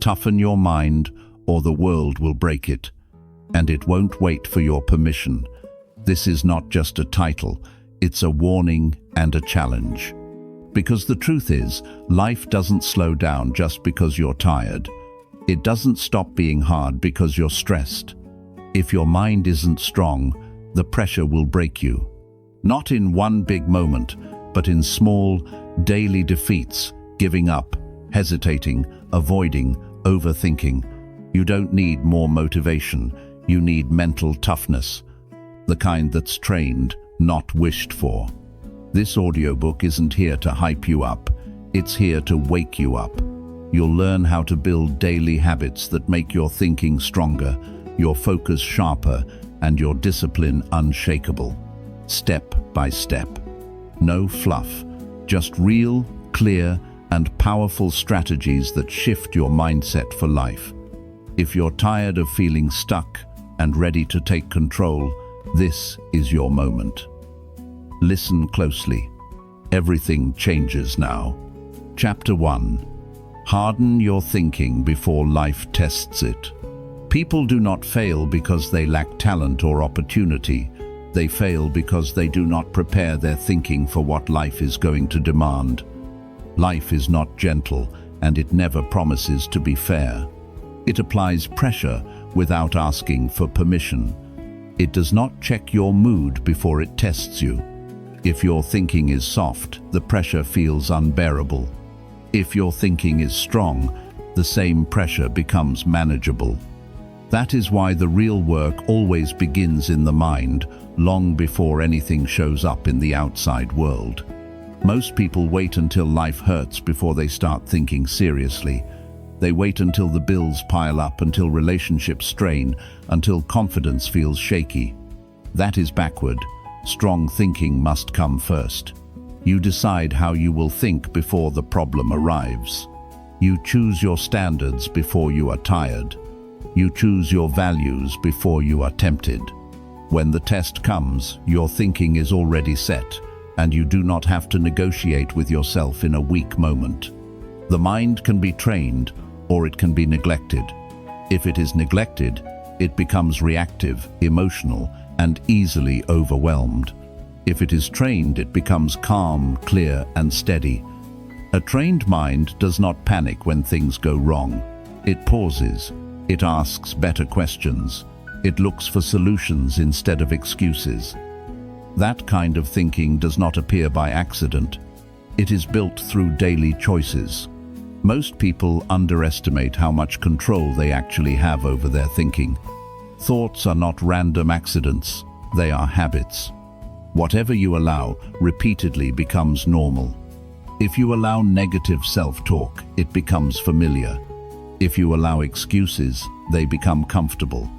Toughen your mind, or the world will break it, and it won't wait for your permission. This is not just a title, it's a warning and a challenge. Because the truth is, life doesn't slow down just because you're tired. It doesn't stop being hard because you're stressed. If your mind isn't strong, the pressure will break you. Not in one big moment, but in small, daily defeats, giving up, hesitating, avoiding, overthinking. You don't need more motivation, you need mental toughness, the kind that's trained, not wished for. This audiobook isn't here to hype you up, it's here to wake you up. You'll learn how to build daily habits that make your thinking stronger, your focus sharper, and your discipline unshakable. Step by step. No fluff, just real, clear, and powerful strategies that shift your mindset for life. If you're tired of feeling stuck and ready to take control, this is your moment. Listen closely. Everything changes now. Chapter 1. Harden your thinking before life tests it. People do not fail because they lack talent or opportunity. They fail because they do not prepare their thinking for what life is going to demand. Life is not gentle, and it never promises to be fair. It applies pressure without asking for permission. It does not check your mood before it tests you. If your thinking is soft, the pressure feels unbearable. If your thinking is strong, the same pressure becomes manageable. That is why the real work always begins in the mind, long before anything shows up in the outside world. Most people wait until life hurts before they start thinking seriously. They wait until the bills pile up, until relationships strain, until confidence feels shaky. That is backward. Strong thinking must come first. You decide how you will think before the problem arrives. You choose your standards before you are tired. You choose your values before you are tempted. When the test comes, your thinking is already set, and you do not have to negotiate with yourself in a weak moment. The mind can be trained, or it can be neglected. If it is neglected, it becomes reactive, emotional, and easily overwhelmed. If it is trained, it becomes calm, clear, and steady. A trained mind does not panic when things go wrong. It pauses. It asks better questions. It looks for solutions instead of excuses. That kind of thinking does not appear by accident. It is built through daily choices. Most people underestimate how much control they actually have over their thinking. Thoughts are not random accidents, they are habits. Whatever you allow repeatedly becomes normal. If you allow negative self-talk, it becomes familiar. If you allow excuses, they become comfortable.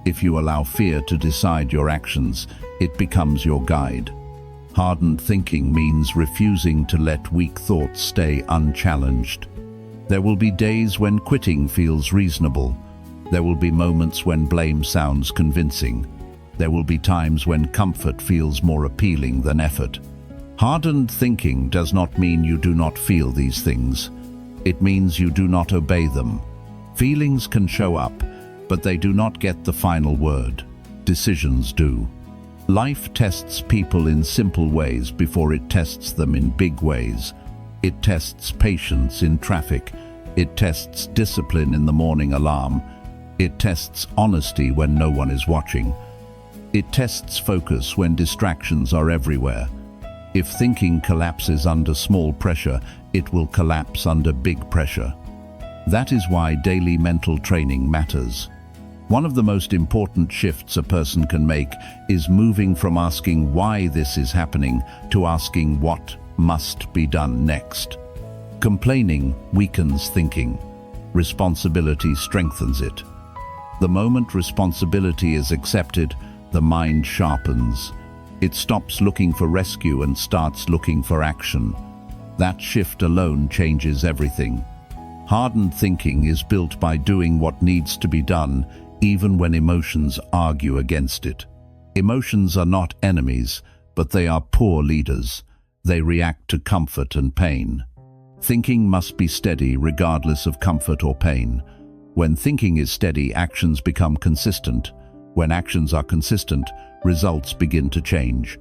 If you allow fear to decide your actions, it becomes your guide. Hardened thinking means refusing to let weak thoughts stay unchallenged. There will be days when quitting feels reasonable. There will be moments when blame sounds convincing. There will be times when comfort feels more appealing than effort. Hardened thinking does not mean you do not feel these things. It means you do not obey them. Feelings can show up, but they do not get the final word. Decisions do. Life tests people in simple ways before it tests them in big ways. It tests patience in traffic. It tests discipline in the morning alarm. It tests honesty when no one is watching. It tests focus when distractions are everywhere. If thinking collapses under small pressure, it will collapse under big pressure. That is why daily mental training matters. One of the most important shifts a person can make is moving from asking why this is happening to asking what must be done next. Complaining weakens thinking. Responsibility strengthens it. The moment responsibility is accepted, the mind sharpens. It stops looking for rescue and starts looking for action. That shift alone changes everything. Hardened thinking is built by doing what needs to be done, even when emotions argue against it. Emotions are not enemies, but they are poor leaders. They react to comfort and pain. Thinking must be steady regardless of comfort or pain. When thinking is steady, actions become consistent. When actions are consistent, results begin to change.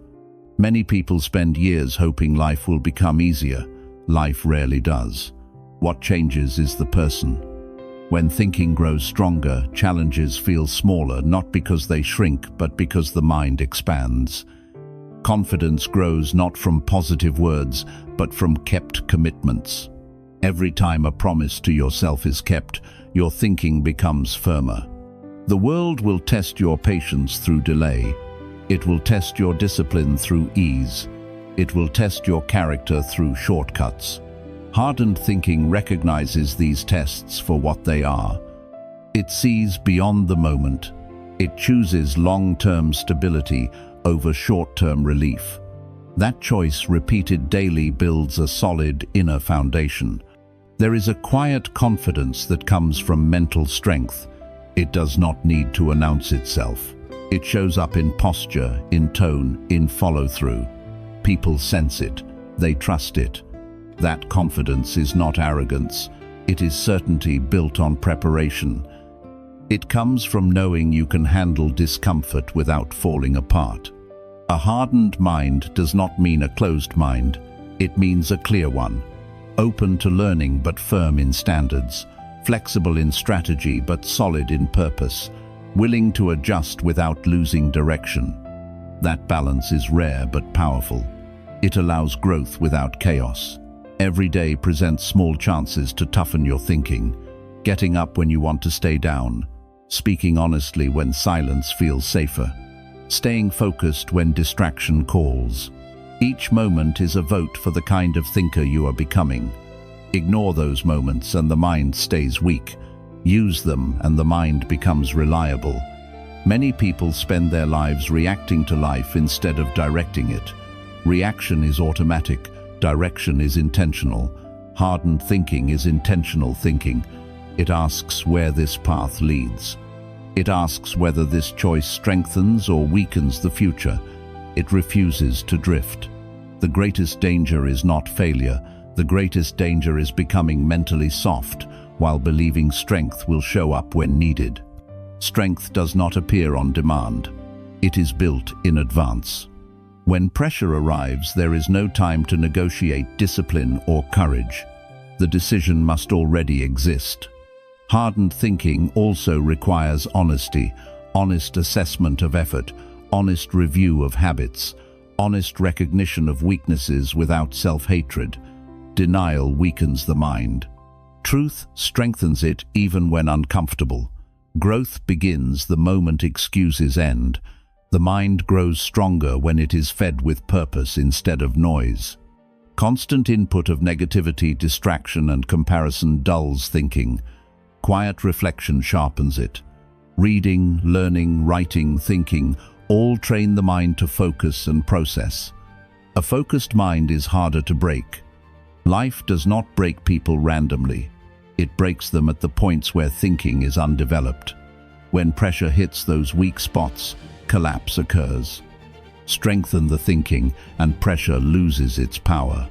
Many people spend years hoping life will become easier. Life rarely does. What changes is the person. When thinking grows stronger, challenges feel smaller, not because they shrink, but because the mind expands. Confidence grows not from positive words, but from kept commitments. Every time a promise to yourself is kept, your thinking becomes firmer. The world will test your patience through delay. It will test your discipline through ease. It will test your character through shortcuts. Hardened thinking recognizes these tests for what they are. It sees beyond the moment. It chooses long-term stability over short-term relief. That choice, repeated daily, builds a solid inner foundation. There is a quiet confidence that comes from mental strength. It does not need to announce itself. It shows up in posture, in tone, in follow-through. People sense it. They trust it. That confidence is not arrogance. It is certainty built on preparation. It comes from knowing you can handle discomfort without falling apart. A hardened mind does not mean a closed mind. It means a clear one. Open to learning but firm in standards. Flexible in strategy but solid in purpose. Willing to adjust without losing direction. That balance is rare but powerful. It allows growth without chaos. Every day presents small chances to toughen your thinking. Getting up when you want to stay down. Speaking honestly when silence feels safer. Staying focused when distraction calls. Each moment is a vote for the kind of thinker you are becoming. Ignore those moments and the mind stays weak. Use them and the mind becomes reliable. Many people spend their lives reacting to life instead of directing it. Reaction is automatic, direction is intentional. Hardened thinking is intentional thinking. It asks where this path leads. It asks whether this choice strengthens or weakens the future. It refuses to drift. The greatest danger is not failure. The greatest danger is becoming mentally soft, while believing strength will show up when needed. Strength does not appear on demand. It is built in advance. When pressure arrives, there is no time to negotiate discipline or courage. The decision must already exist. Hardened thinking also requires honesty, honest assessment of effort, honest review of habits, honest recognition of weaknesses without self-hatred. Denial weakens the mind. Truth strengthens it even when uncomfortable. Growth begins the moment excuses end. The mind grows stronger when it is fed with purpose instead of noise. Constant input of negativity, distraction, and comparison dulls thinking. Quiet reflection sharpens it. Reading, learning, writing, thinking all train the mind to focus and process. A focused mind is harder to break. Life does not break people randomly. It breaks them at the points where thinking is undeveloped. When pressure hits those weak spots, collapse occurs. Strengthen the thinking, and pressure loses its power.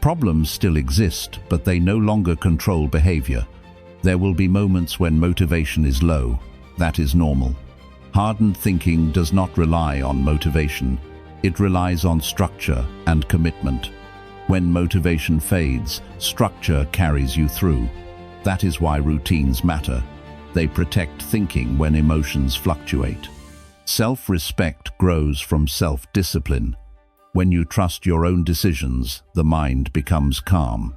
Problems still exist, but they no longer control behavior. There will be moments when motivation is low. That is normal. Hardened thinking does not rely on motivation. It relies on structure and commitment. When motivation fades, structure carries you through. That is why routines matter. They protect thinking when emotions fluctuate. Self-respect grows from self-discipline. When you trust your own decisions, the mind becomes calm.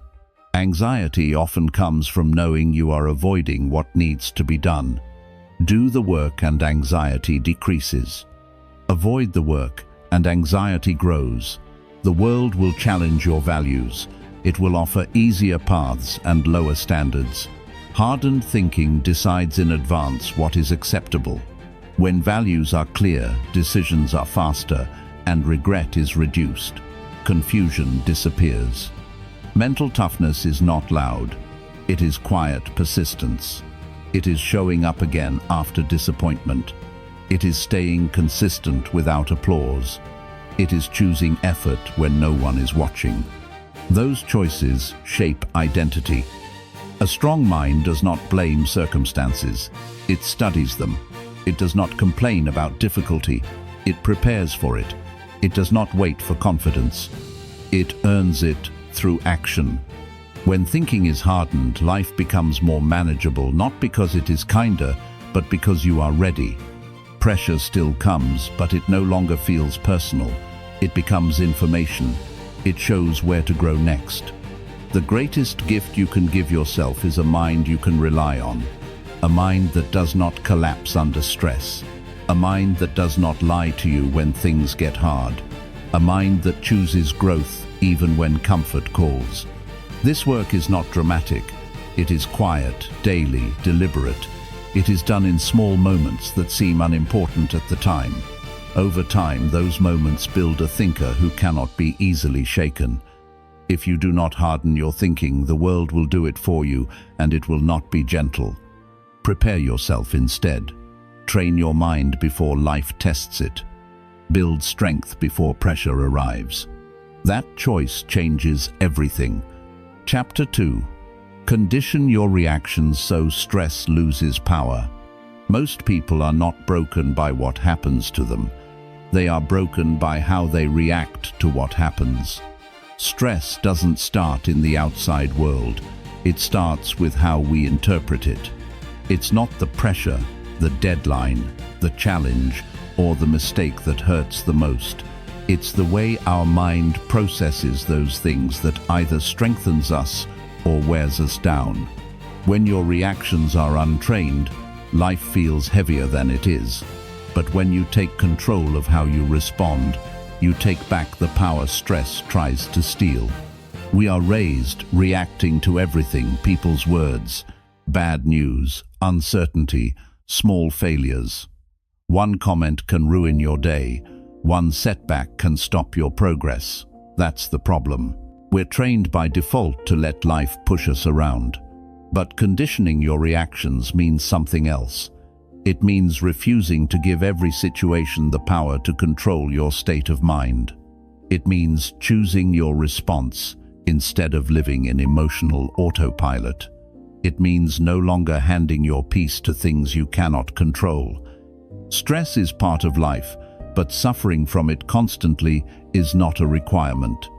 Anxiety often comes from knowing you are avoiding what needs to be done. Do the work and anxiety decreases. Avoid the work and anxiety grows. The world will challenge your values. It will offer easier paths and lower standards. Hardened thinking decides in advance what is acceptable. When values are clear, decisions are faster, and regret is reduced. Confusion disappears. Mental toughness is not loud. It is quiet persistence. It is showing up again after disappointment. It is staying consistent without applause. It is choosing effort when no one is watching. Those choices shape identity. A strong mind does not blame circumstances. It studies them. It does not complain about difficulty. It prepares for it. It does not wait for confidence. It earns it through action. When thinking is hardened, life becomes more manageable, not because it is kinder, but because you are ready. Pressure still comes, but it no longer feels personal. It becomes information. It shows where to grow next. The greatest gift you can give yourself is a mind you can rely on. A mind that does not collapse under stress. A mind that does not lie to you when things get hard. A mind that chooses growth even when comfort calls. This work is not dramatic. It is quiet, daily, deliberate. It is done in small moments that seem unimportant at the time. Over time, those moments build a thinker who cannot be easily shaken. If you do not harden your thinking, the world will do it for you, and it will not be gentle. Prepare yourself instead. Train your mind before life tests it. Build strength before pressure arrives. That choice changes everything. Chapter 2. Condition your reactions so stress loses power. Most people are not broken by what happens to them. They are broken by how they react to what happens. Stress doesn't start in the outside world. It starts with how we interpret it. It's not the pressure, the deadline, the challenge, or the mistake that hurts the most. It's the way our mind processes those things that either strengthens us or wears us down. When your reactions are untrained, life feels heavier than it is. But when you take control of how you respond, you take back the power stress tries to steal. We are raised reacting to everything: people's words, bad news, uncertainty, small failures. One comment can ruin your day. One setback can stop your progress. That's the problem. We're trained by default to let life push us around. But conditioning your reactions means something else. It means refusing to give every situation the power to control your state of mind. It means choosing your response instead of living in emotional autopilot. It means no longer handing your peace to things you cannot control. Stress is part of life, but suffering from it constantly is not a requirement.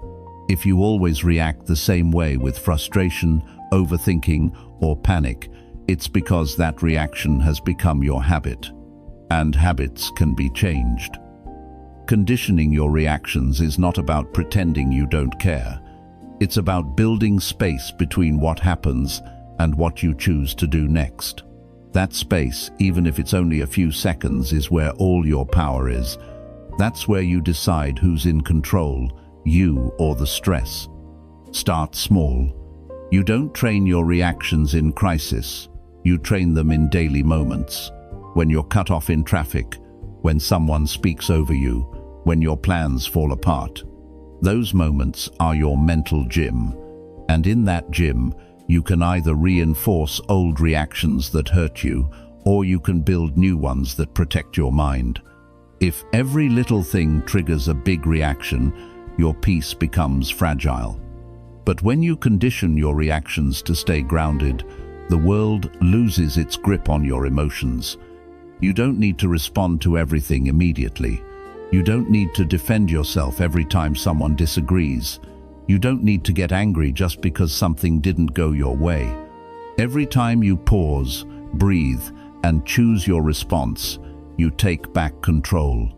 If you always react the same way with frustration, overthinking, or panic, it's because that reaction has become your habit. And habits can be changed. Conditioning your reactions is not about pretending you don't care. It's about building space between what happens and what you choose to do next. That space, even if it's only a few seconds, is where all your power is. That's where you decide who's in control, you or the stress. Start small. You don't train your reactions in crisis. You train them in daily moments. When you're cut off in traffic, when someone speaks over you, when your plans fall apart. Those moments are your mental gym. And in that gym, you can either reinforce old reactions that hurt you, or you can build new ones that protect your mind. If every little thing triggers a big reaction, your peace becomes fragile. But when you condition your reactions to stay grounded, the world loses its grip on your emotions. You don't need to respond to everything immediately. You don't need to defend yourself every time someone disagrees. You don't need to get angry just because something didn't go your way. Every time you pause, breathe, and choose your response, you take back control.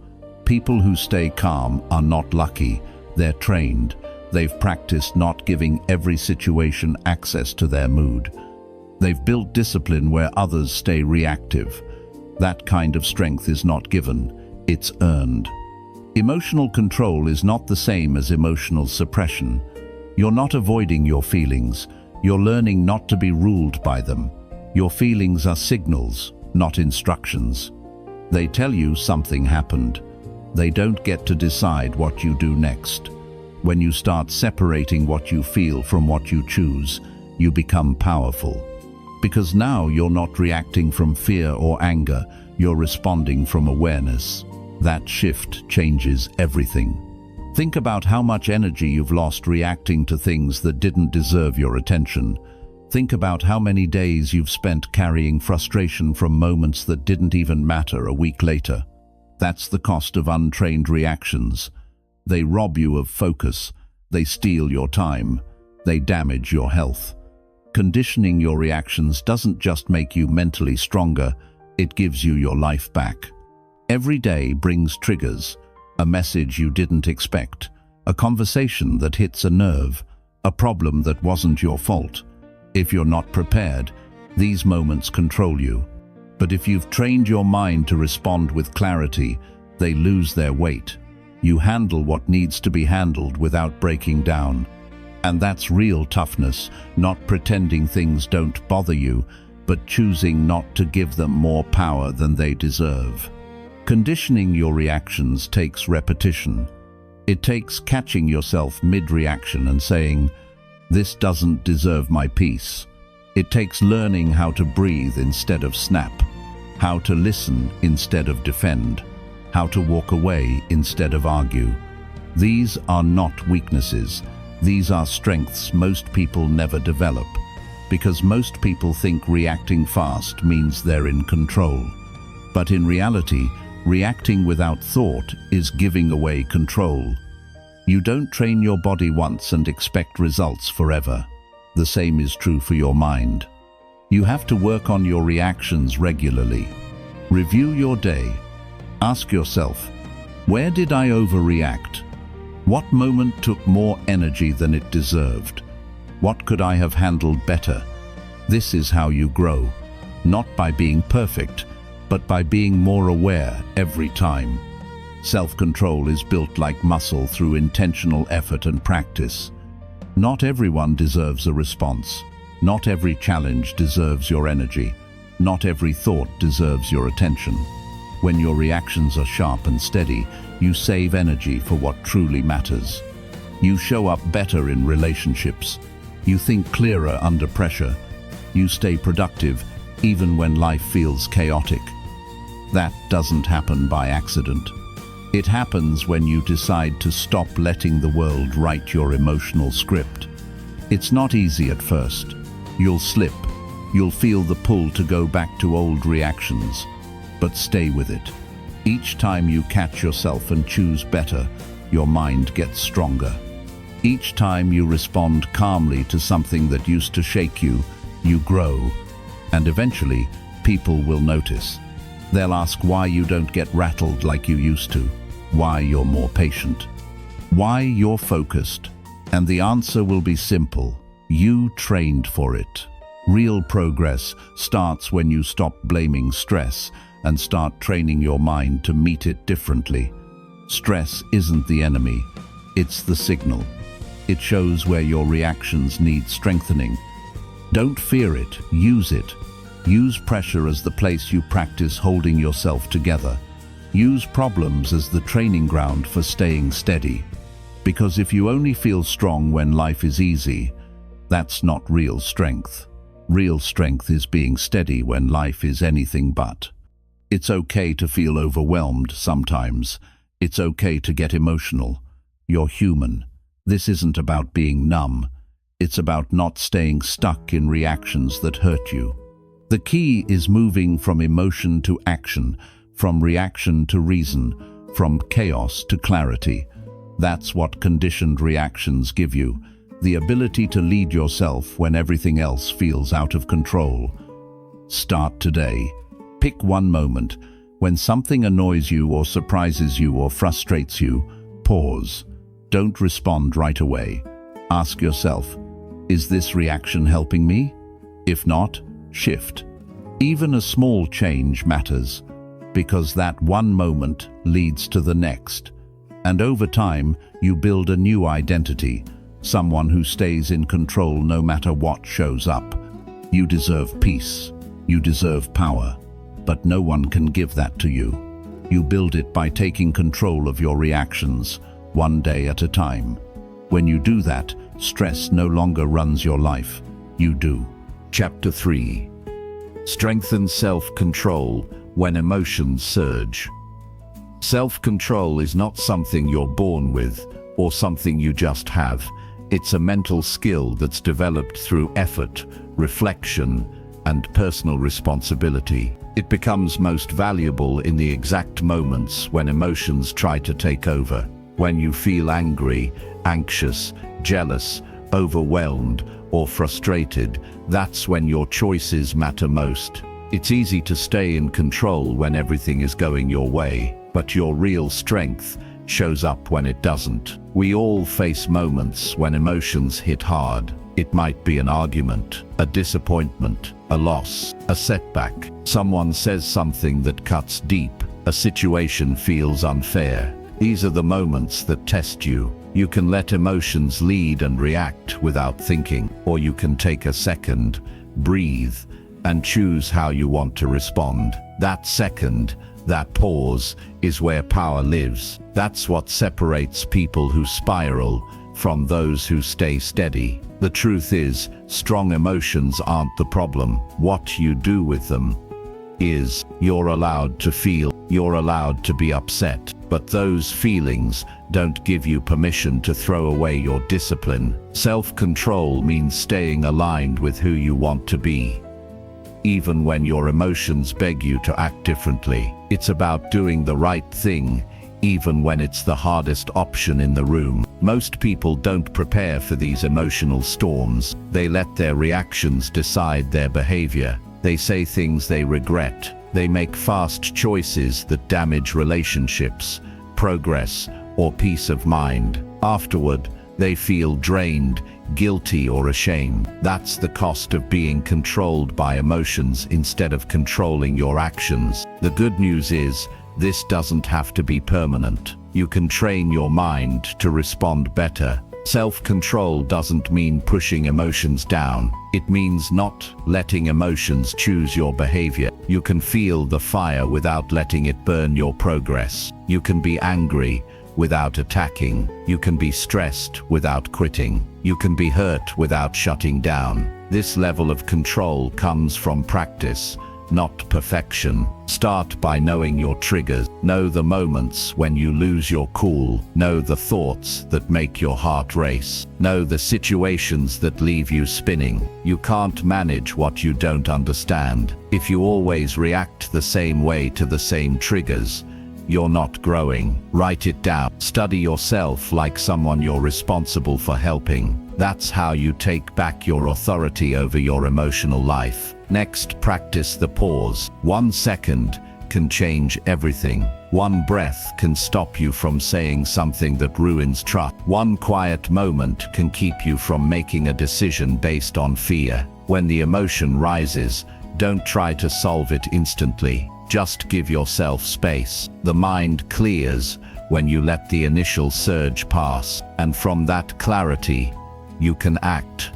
People who stay calm are not lucky. They're trained. They've practiced not giving every situation access to their mood. They've built discipline where others stay reactive. That kind of strength is not given, it's earned. Emotional control is not the same as emotional suppression. You're not avoiding your feelings. You're learning not to be ruled by them. Your feelings are signals, not instructions. They tell you something happened. They don't get to decide what you do next. When you start separating what you feel from what you choose, you become powerful. Because now you're not reacting from fear or anger, you're responding from awareness. That shift changes everything. Think about how much energy you've lost reacting to things that didn't deserve your attention. Think about how many days you've spent carrying frustration from moments that didn't even matter a week later. That's the cost of untrained reactions. They rob you of focus. They steal your time. They damage your health. Conditioning your reactions doesn't just make you mentally stronger, it gives you your life back. Every day brings triggers, a message you didn't expect, a conversation that hits a nerve, a problem that wasn't your fault. If you're not prepared, these moments control you. But if you've trained your mind to respond with clarity, they lose their weight. You handle what needs to be handled without breaking down. And that's real toughness, not pretending things don't bother you, but choosing not to give them more power than they deserve. Conditioning your reactions takes repetition. It takes catching yourself mid-reaction and saying, "This doesn't deserve my peace." It takes learning how to breathe instead of snap, how to listen instead of defend, how to walk away instead of argue. These are not weaknesses. These are strengths most people never develop, because most people think reacting fast means they're in control. But in reality, reacting without thought is giving away control. You don't train your body once and expect results forever. The same is true for your mind. You have to work on your reactions regularly. Review your day. Ask yourself, where did I overreact? What moment took more energy than it deserved? What could I have handled better? This is how you grow, not by being perfect, but by being more aware every time. Self-control is built like muscle through intentional effort and practice. Not everyone deserves a response. Not every challenge deserves your energy. Not every thought deserves your attention. When your reactions are sharp and steady, you save energy for what truly matters. You show up better in relationships. You think clearer under pressure. You stay productive even when life feels chaotic. That doesn't happen by accident. It happens when you decide to stop letting the world write your emotional script. It's not easy at first. You'll slip. You'll feel the pull to go back to old reactions. But stay with it. Each time you catch yourself and choose better, your mind gets stronger. Each time you respond calmly to something that used to shake you, you grow. And eventually, people will notice. They'll ask why you don't get rattled like you used to, why you're more patient, why you're focused. And the answer will be simple. You trained for it. Real progress starts when you stop blaming stress and start training your mind to meet it differently. Stress isn't the enemy, it's the signal. It shows where your reactions need strengthening. Don't fear it, use it. Use pressure as the place you practice holding yourself together. Use problems as the training ground for staying steady. Because if you only feel strong when life is easy, that's not real strength. Real strength is being steady when life is anything but. It's okay to feel overwhelmed sometimes. It's okay to get emotional. You're human. This isn't about being numb. It's about not staying stuck in reactions that hurt you. The key is moving from emotion to action, from reaction to reason, from chaos to clarity. That's what conditioned reactions give you, the ability to lead yourself when everything else feels out of control. Start today. Pick one moment. When something annoys you or surprises you or frustrates you, pause. Don't respond right away. Ask yourself, is this reaction helping me? If not, shift. Even a small change matters, because that one moment leads to the next. And over time, you build a new identity, someone who stays in control no matter what shows up. You deserve peace. You deserve power. But no one can give that to you. You build it by taking control of your reactions, one day at a time. When you do that, stress no longer runs your life. You do. Chapter 3. Strengthen self-control when emotions surge. Self-control is not something you're born with or something you just have. It's a mental skill that's developed through effort, reflection, and personal responsibility. It becomes most valuable in the exact moments when emotions try to take over. When you feel angry, anxious, jealous, overwhelmed, or frustrated, that's when your choices matter most. It's easy to stay in control when everything is going your way, but your real strength shows up when it doesn't. We all face moments when emotions hit hard. It might be an argument, a disappointment, a loss, a setback. Someone says something that cuts deep. A situation feels unfair. These are the moments that test you. You can let emotions lead and react without thinking, or you can take a second, breathe, and choose how you want to respond. That second, that pause, is where power lives. That's what separates people who spiral from those who stay steady. The truth is, strong emotions aren't the problem. What you do with them is. You're allowed to feel, you're allowed to be upset, but those feelings don't give you permission to throw away your discipline. Self-control means staying aligned with who you want to be, even when your emotions beg you to act differently. It's about doing the right thing, even when it's the hardest option in the room. Most people don't prepare for these emotional storms. They let their reactions decide their behavior. They say things they regret. They make fast choices that damage relationships, progress, or peace of mind. Afterward, they feel drained, guilty, or ashamed. That's the cost of being controlled by emotions instead of controlling your actions. The good news is, this doesn't have to be permanent. You can train your mind to respond better. Self-control doesn't mean pushing emotions down. It means not letting emotions choose your behavior. You can feel the fire without letting it burn your progress. You can be angry without attacking. You can be stressed without quitting. You can be hurt without shutting down. This level of control comes from practice, not perfection. Start by knowing your triggers. Know the moments when you lose your cool. Know the thoughts that make your heart race. Know the situations that leave you spinning. You can't manage what you don't understand. If you always react the same way to the same triggers, you're not growing. Write it down. Study yourself like someone you're responsible for helping. That's how you take back your authority over your emotional life. Next, practice the pause. 1 second can change everything. 1 breath can stop you from saying something that ruins trust. 1 quiet moment can keep you from making a decision based on fear. When the emotion rises, don't try to solve it instantly. Just give yourself space. The mind clears when you let the initial surge pass, and from that clarity, you can act,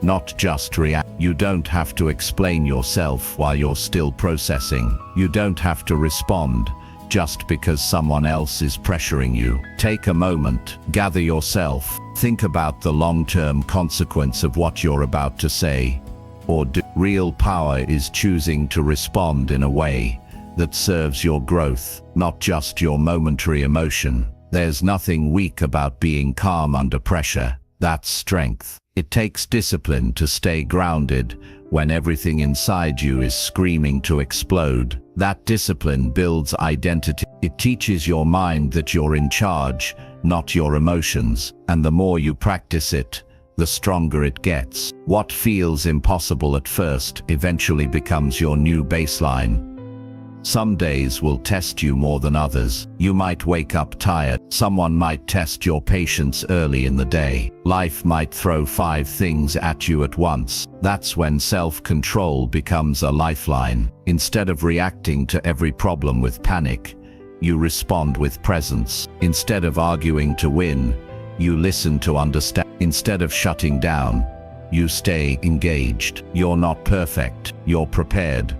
not just react. You don't have to explain yourself while you're still processing. You don't have to respond just because someone else is pressuring you. Take a moment, gather yourself, think about the long-term consequence of what you're about to say or do. Real power is choosing to respond in a way that serves your growth, not just your momentary emotion. There's nothing weak about being calm under pressure. That's strength. It takes discipline to stay grounded when everything inside you is screaming to explode. That discipline builds identity. It teaches your mind that you're in charge, not your emotions. And the more you practice it, the stronger it gets. What feels impossible at first eventually becomes your new baseline. Some days will test you more than others. You might wake up tired. Someone might test your patience early in the day. Life might throw 5 things at you at once. That's when self-control becomes a lifeline. Instead of reacting to every problem with panic, you respond with presence. Instead of arguing to win, you listen to understand. Instead of shutting down, you stay engaged. You're not perfect, you're prepared.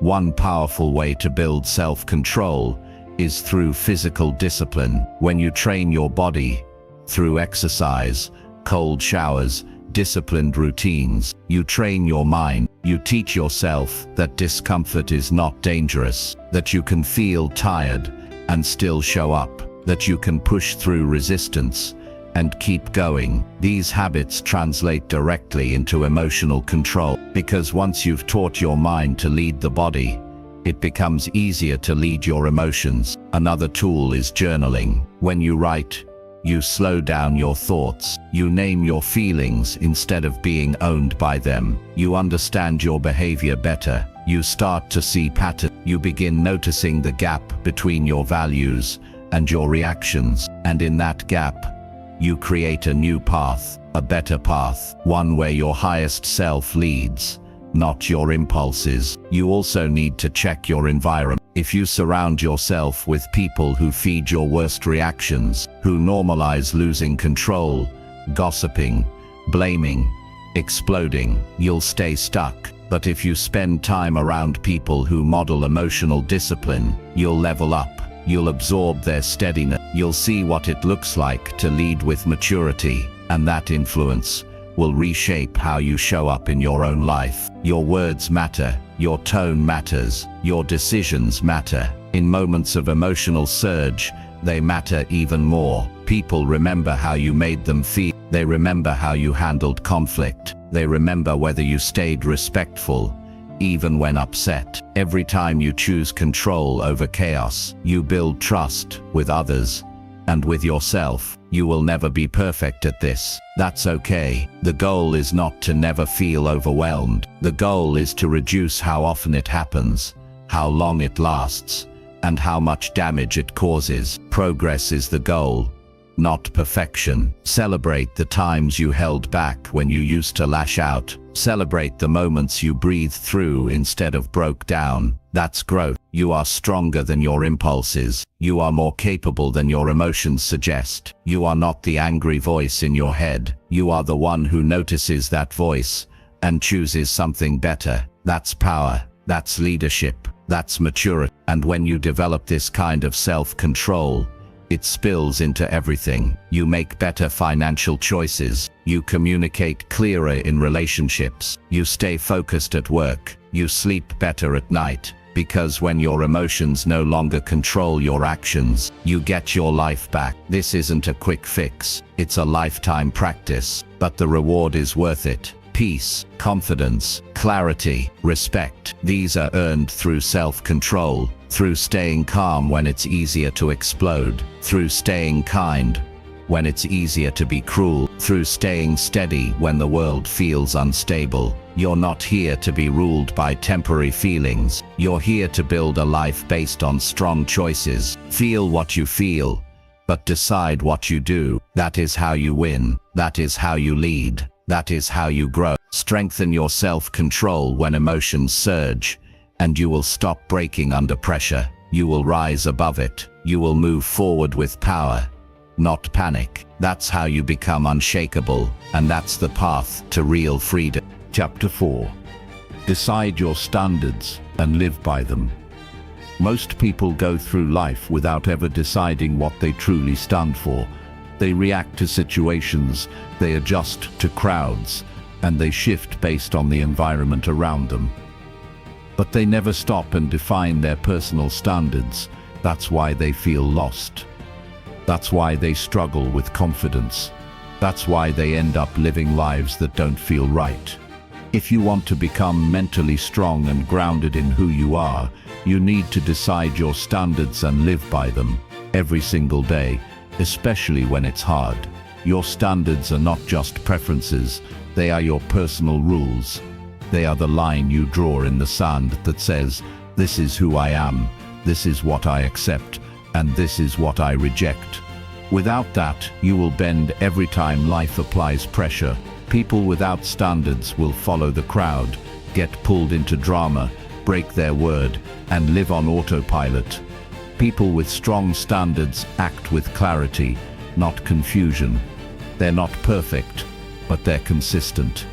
One powerful way to build self-control is through physical discipline. When you train your body through exercise, cold showers, disciplined routines, you train your mind. You teach yourself that discomfort is not dangerous, that you can feel tired and still show up. that you can push through resistance and keep going. These habits translate directly into emotional control, because once you've taught your mind to lead the body, it becomes easier to lead your emotions. Another tool is journaling. When you write, you slow down your thoughts. You name your feelings instead of being owned by them. You understand your behavior better. You start to see patterns. You begin noticing the gap between your values and your reactions. And in that gap, you create a new path, a better path, one where your highest self leads, not your impulses. You also need to check your environment. If you surround yourself with people who feed your worst reactions, who normalize losing control, gossiping, blaming, exploding, you'll stay stuck. But if you spend time around people who model emotional discipline, you'll level up. You'll absorb their steadiness. You'll see what it looks like to lead with maturity, and that influence will reshape how you show up in your own life. Your words matter, your tone matters, your decisions matter. In moments of emotional surge, they matter even more. People remember how you made them feel. They remember how you handled conflict. They remember whether you stayed respectful, even when upset. Every time you choose control over chaos, you build trust with others and with yourself. You will never be perfect at this. That's okay. The goal is not to never feel overwhelmed. The goal is to reduce how often it happens, how long it lasts, and how much damage it causes. Progress is the goal, not perfection. Celebrate the times you held back when you used to lash out. Celebrate the moments you breathed through instead of broke down. That's growth. You are stronger than your impulses. You are more capable than your emotions suggest. You are not the angry voice in your head. You are the one who notices that voice and chooses something better. That's power. That's leadership. That's maturity. And when you develop this kind of self-control, it spills into everything. You make better financial choices. You communicate clearer in relationships. You stay focused at work. You sleep better at night. Because when your emotions no longer control your actions, you get your life back. This isn't a quick fix. It's a lifetime practice, but the reward is worth it. Peace, confidence, clarity, respect. These are earned through self-control, through staying calm when it's easier to explode, through staying kind when it's easier to be cruel, through staying steady when the world feels unstable. You're not here to be ruled by temporary feelings. You're here to build a life based on strong choices. Feel what you feel, but decide what you do. That is how you win. That is how you lead. That is how you grow. Strengthen your self-control when emotions surge, and you will stop breaking under pressure. You will rise above it. You will move forward with power, not panic. That's how you become unshakable, and that's the path to real freedom. Chapter 4. Decide your standards and live by them. Most people go through life without ever deciding what they truly stand for. They react to situations, they adjust to crowds, and they shift based on the environment around them. But they never stop and define their personal standards. That's why they feel lost. That's why they struggle with confidence. That's why they end up living lives that don't feel right. If you want to become mentally strong and grounded in who you are, you need to decide your standards and live by them every single day, especially when it's hard. Your standards are not just preferences, they are your personal rules. They are the line you draw in the sand that says, this is who I am, this is what I accept, and this is what I reject. Without that, you will bend every time life applies pressure. People without standards will follow the crowd, get pulled into drama, break their word, and live on autopilot. People with strong standards act with clarity, not confusion. They're not perfect, but they're consistent.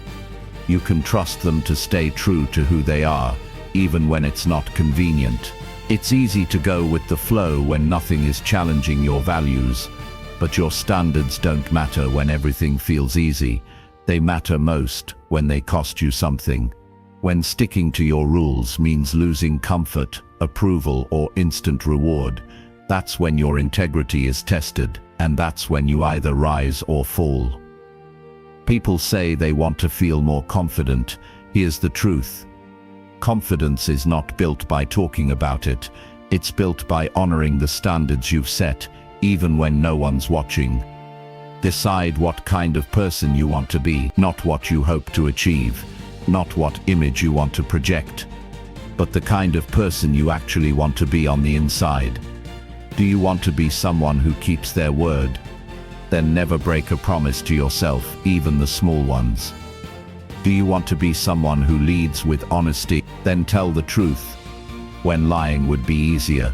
You can trust them to stay true to who they are, even when it's not convenient. It's easy to go with the flow when nothing is challenging your values, but your standards don't matter when everything feels easy. They matter most when they cost you something. When sticking to your rules means losing comfort, approval, or instant reward, That's when your integrity is tested, and that's when you either rise or fall. People say they want to feel more confident. Here's the truth. Confidence is not built by talking about it. It's built by honoring the standards you've set, even when no one's watching. Decide what kind of person you want to be, not what you hope to achieve, not what image you want to project, but the kind of person you actually want to be on the inside. Do you want to be someone who keeps their word? Then never break a promise to yourself, even the small ones. Do you want to be someone who leads with honesty? Then tell the truth, when lying would be easier.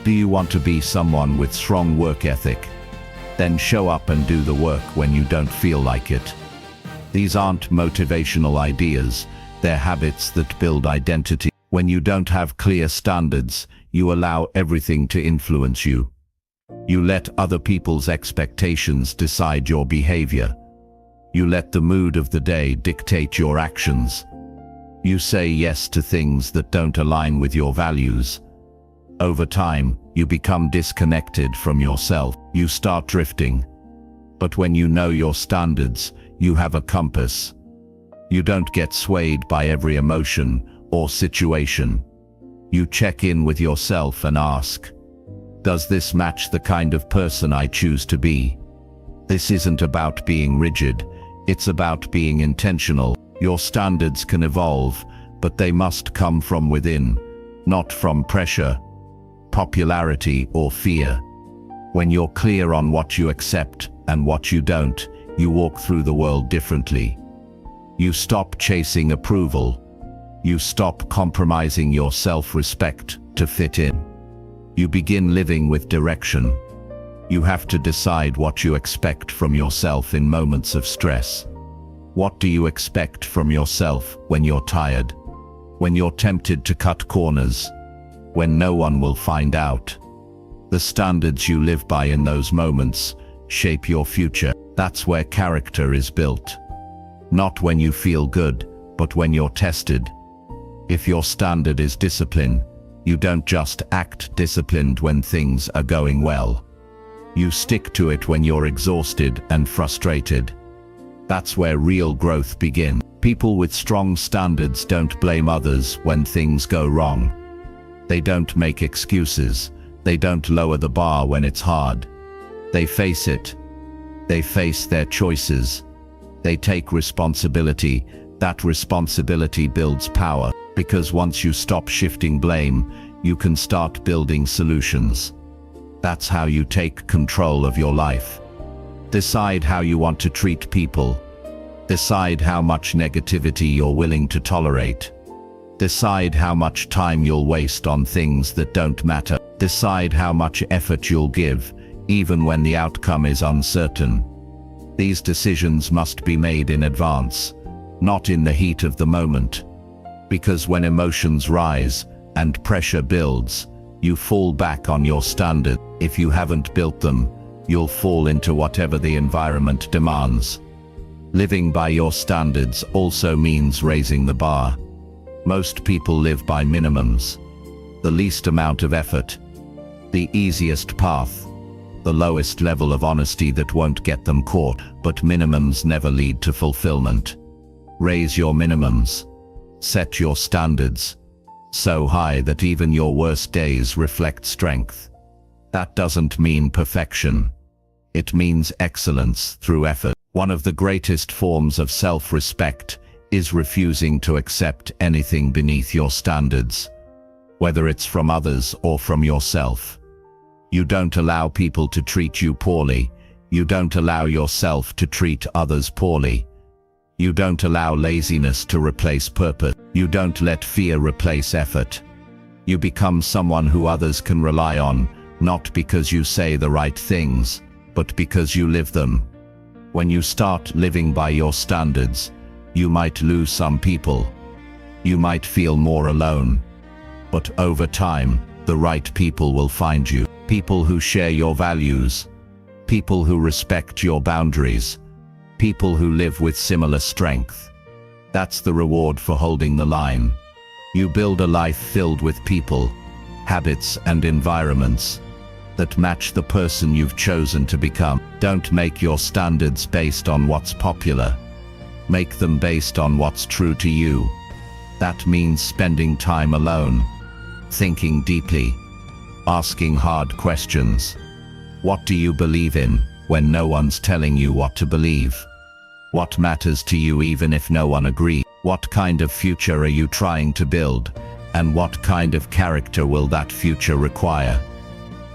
Do you want to be someone with strong work ethic? Then show up and do the work when you don't feel like it. These aren't motivational ideas, they're habits that build identity. When you don't have clear standards, you allow everything to influence you. You let other people's expectations decide your behavior. You let the mood of the day dictate your actions. You say yes to things that don't align with your values. Over time, you become disconnected from yourself. You start drifting. But when you know your standards, you have a compass. You don't get swayed by every emotion or situation. You check in with yourself and ask, does this match the kind of person I choose to be? This isn't about being rigid, it's about being intentional. Your standards can evolve, but they must come from within, not from pressure, popularity, or fear. When you're clear on what you accept and what you don't, you walk through the world differently. You stop chasing approval. You stop compromising your self-respect to fit in. You begin living with direction. You have to decide what you expect from yourself in moments of stress. What do you expect from yourself when you're tired? When you're tempted to cut corners? When no one will find out? The standards you live by in those moments shape your future. That's where character is built. Not when you feel good, but when you're tested. If your standard is discipline, you don't just act disciplined when things are going well. You stick to it when you're exhausted and frustrated. That's where real growth begins. People with strong standards don't blame others when things go wrong. They don't make excuses. They don't lower the bar when it's hard. They face it. They face their choices. They take responsibility. That responsibility builds power. Because once you stop shifting blame, you can start building solutions. That's how you take control of your life. Decide how you want to treat people. Decide how much negativity you're willing to tolerate. Decide how much time you'll waste on things that don't matter. Decide how much effort you'll give, even when the outcome is uncertain. These decisions must be made in advance, not in the heat of the moment. Because when emotions rise and pressure builds, you fall back on your standard. If you haven't built them, you'll fall into whatever the environment demands. Living by your standards also means raising the bar. Most people live by minimums. The least amount of effort, the easiest path, the lowest level of honesty that won't get them caught. But minimums never lead to fulfillment. Raise your minimums. Set your standards so high that even your worst days reflect strength. That doesn't mean perfection. It means excellence through effort. One of the greatest forms of self-respect is refusing to accept anything beneath your standards, whether it's from others or from yourself. You don't allow people to treat you poorly. You don't allow yourself to treat others poorly. You don't allow laziness to replace purpose. You don't let fear replace effort. You become someone who others can rely on, not because you say the right things, but because you live them. When you start living by your standards, you might lose some people. You might feel more alone. But over time, the right people will find you. People who share your values. People who respect your boundaries. People who live with similar strength. That's the reward for holding the line. You build a life filled with people, habits, and environments that match the person you've chosen to become. Don't make your standards based on what's popular. Make them based on what's true to you. That means spending time alone, thinking deeply, asking hard questions. What do you believe in when no one's telling you what to believe? What matters to you even if no one agrees? What kind of future are you trying to build? And what kind of character will that future require?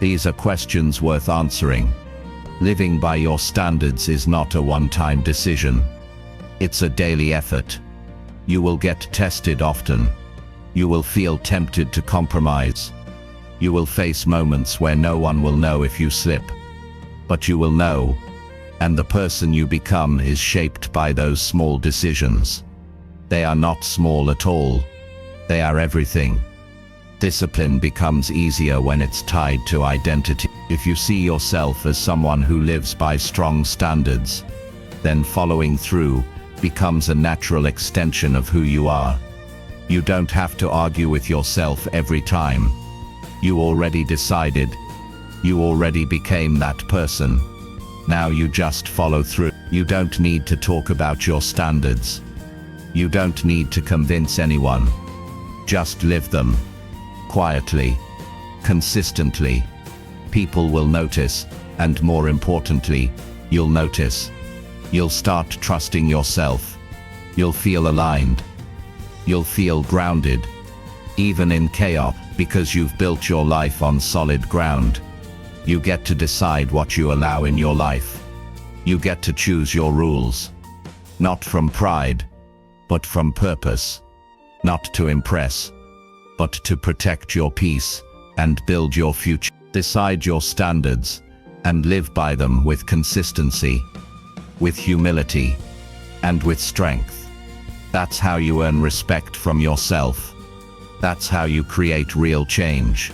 These are questions worth answering. Living by your standards is not a one-time decision. It's a daily effort. You will get tested often. You will feel tempted to compromise. You will face moments where no one will know if you slip. But you will know, and the person you become is shaped by those small decisions. They are not small at all. They are everything. Discipline becomes easier when it's tied to identity. If you see yourself as someone who lives by strong standards, then following through becomes a natural extension of who you are. You don't have to argue with yourself every time. You already decided. You already became that person. Now you just follow through. You don't need to talk about your standards. You don't need to convince anyone. Just live them. Quietly. Consistently. People will notice, and more importantly, you'll notice. You'll start trusting yourself. You'll feel aligned. You'll feel grounded. Even in chaos, because you've built your life on solid ground. You get to decide what you allow in your life. You get to choose your rules. Not from pride, but from purpose. Not to impress, but to protect your peace and build your future. Decide your standards and live by them with consistency, with humility, and with strength. That's how you earn respect from yourself. That's how you create real change.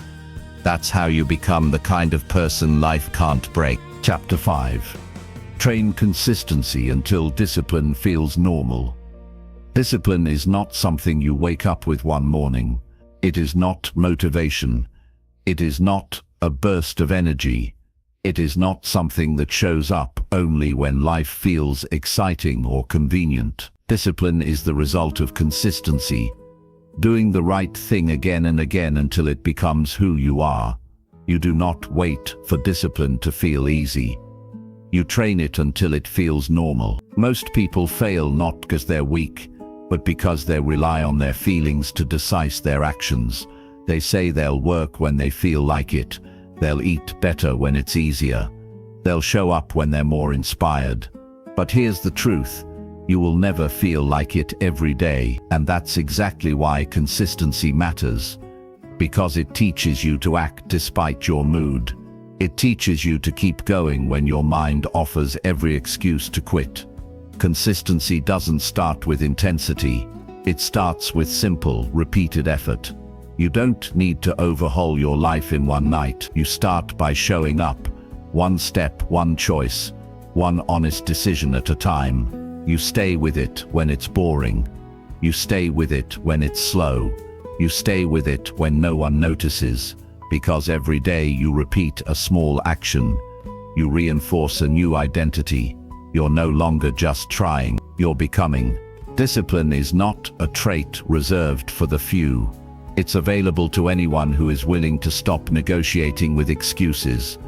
That's how you become the kind of person life can't break. Chapter 5. Train consistency until discipline feels normal. Discipline is not something you wake up with one morning. It is not motivation. It is not a burst of energy. It is not something that shows up only when life feels exciting or convenient. Discipline is the result of consistency, doing the right thing again and again until it becomes who you are. You do not wait for discipline to feel easy. You train it until it feels normal. Most people fail not because they're weak, but because they rely on their feelings to decide their actions. They say they'll work when they feel like it. They'll eat better when it's easier. They'll show up when they're more inspired. But here's the truth. You will never feel like it every day, and that's exactly why consistency matters. Because it teaches you to act despite your mood. It teaches you to keep going when your mind offers every excuse to quit. Consistency doesn't start with intensity. It starts with simple, repeated effort. You don't need to overhaul your life in one night. You start by showing up, one step, one choice, one honest decision at a time. You stay with it when it's boring. You stay with it when it's slow. You stay with it when no one notices. Because every day you repeat a small action, you reinforce a new identity. You're no longer just trying, you're becoming. Discipline is not a trait reserved for the few. It's available to anyone who is willing to stop negotiating with excuses.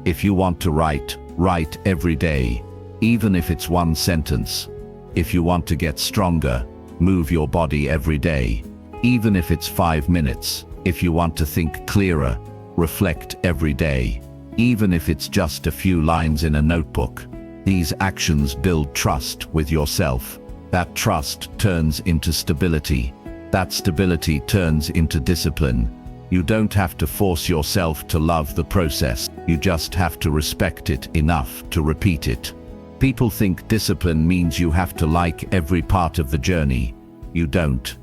If you want to write every day, even if it's one sentence. If you want to get stronger, move your body every day, even if it's 5 minutes. If you want to think clearer, reflect every day, even if it's just a few lines in a notebook. These actions build trust with yourself. That trust turns into stability. That stability turns into discipline. You don't have to force yourself to love the process. You just have to respect it enough to repeat it. People think discipline means you have to like every part of the journey. You don't.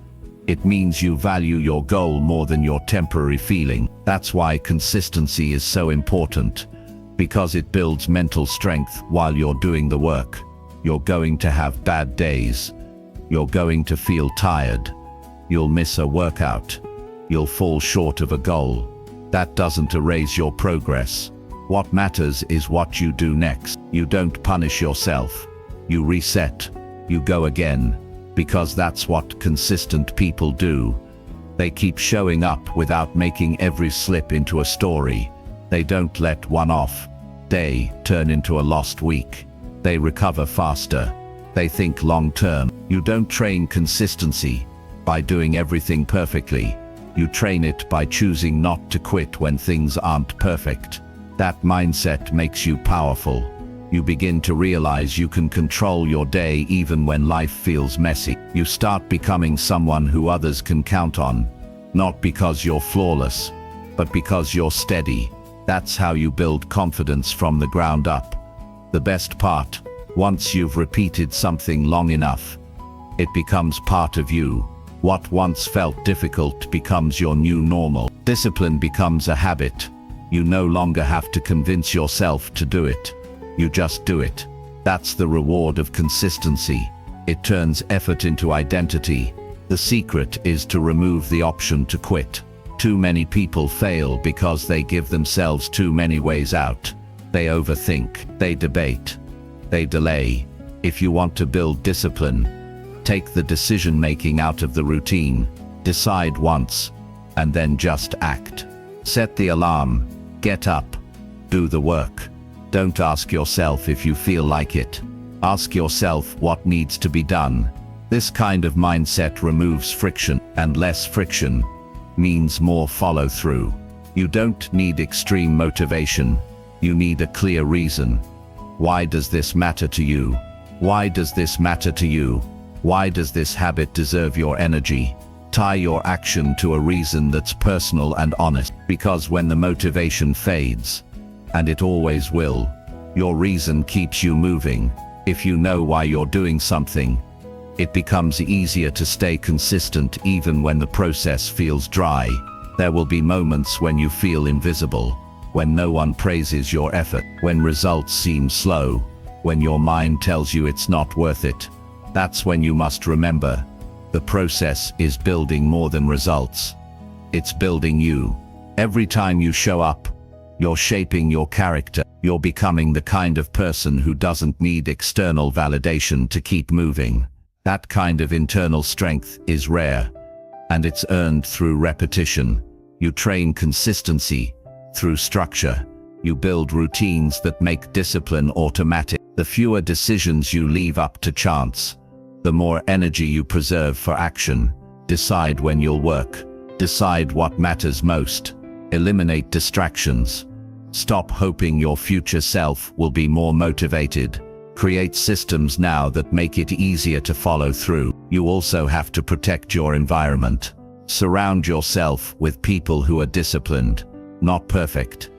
It means you value your goal more than your temporary feeling. That's why consistency is so important. Because it builds mental strength while you're doing the work. You're going to have bad days. You're going to feel tired. You'll miss a workout. You'll fall short of a goal. That doesn't erase your progress. What matters is what you do next. You don't punish yourself. You reset. You go again. Because that's what consistent people do. They keep showing up without making every slip into a story. They don't let one off day turn into a lost week. They recover faster. They think long term. You don't train consistency by doing everything perfectly. You train it by choosing not to quit when things aren't perfect. That mindset makes you powerful. You begin to realize you can control your day even when life feels messy. You start becoming someone who others can count on, not because you're flawless, but because you're steady. That's how you build confidence from the ground up. The best part, once you've repeated something long enough, it becomes part of you. What once felt difficult becomes your new normal. Discipline becomes a habit. You no longer have to convince yourself to do it. You just do it. That's the reward of consistency. It turns effort into identity. The secret is to remove the option to quit. Too many people fail because they give themselves too many ways out. They overthink, they debate, they delay. If you want to build discipline, take the decision-making out of the routine. Decide once, and then just act. Set the alarm. Get up. Do the work. Don't ask yourself if you feel like it. Ask yourself what needs to be done. This kind of mindset removes friction, and less friction means more follow-through. You don't need extreme motivation. You need a clear reason. Why does this matter to you? Why does this matter to you? Why does this habit deserve your energy? Tie your action to a reason that's personal and honest. Because when the motivation fades, and it always will, your reason keeps you moving. If you know why you're doing something, it becomes easier to stay consistent even when the process feels dry. There will be moments when you feel invisible, when no one praises your effort, when results seem slow, when your mind tells you it's not worth it. That's when you must remember, the process is building more than results. It's building you. Every time you show up, you're shaping your character. You're becoming the kind of person who doesn't need external validation to keep moving. That kind of internal strength is rare, and it's earned through repetition. You train consistency through structure. You build routines that make discipline automatic. The fewer decisions you leave up to chance, the more energy you preserve for action. Decide when you'll work. Decide what matters most. Eliminate distractions. Stop hoping your future self will be more motivated. Create systems now that make it easier to follow through. You also have to protect your environment. Surround yourself with people who are disciplined, not perfect.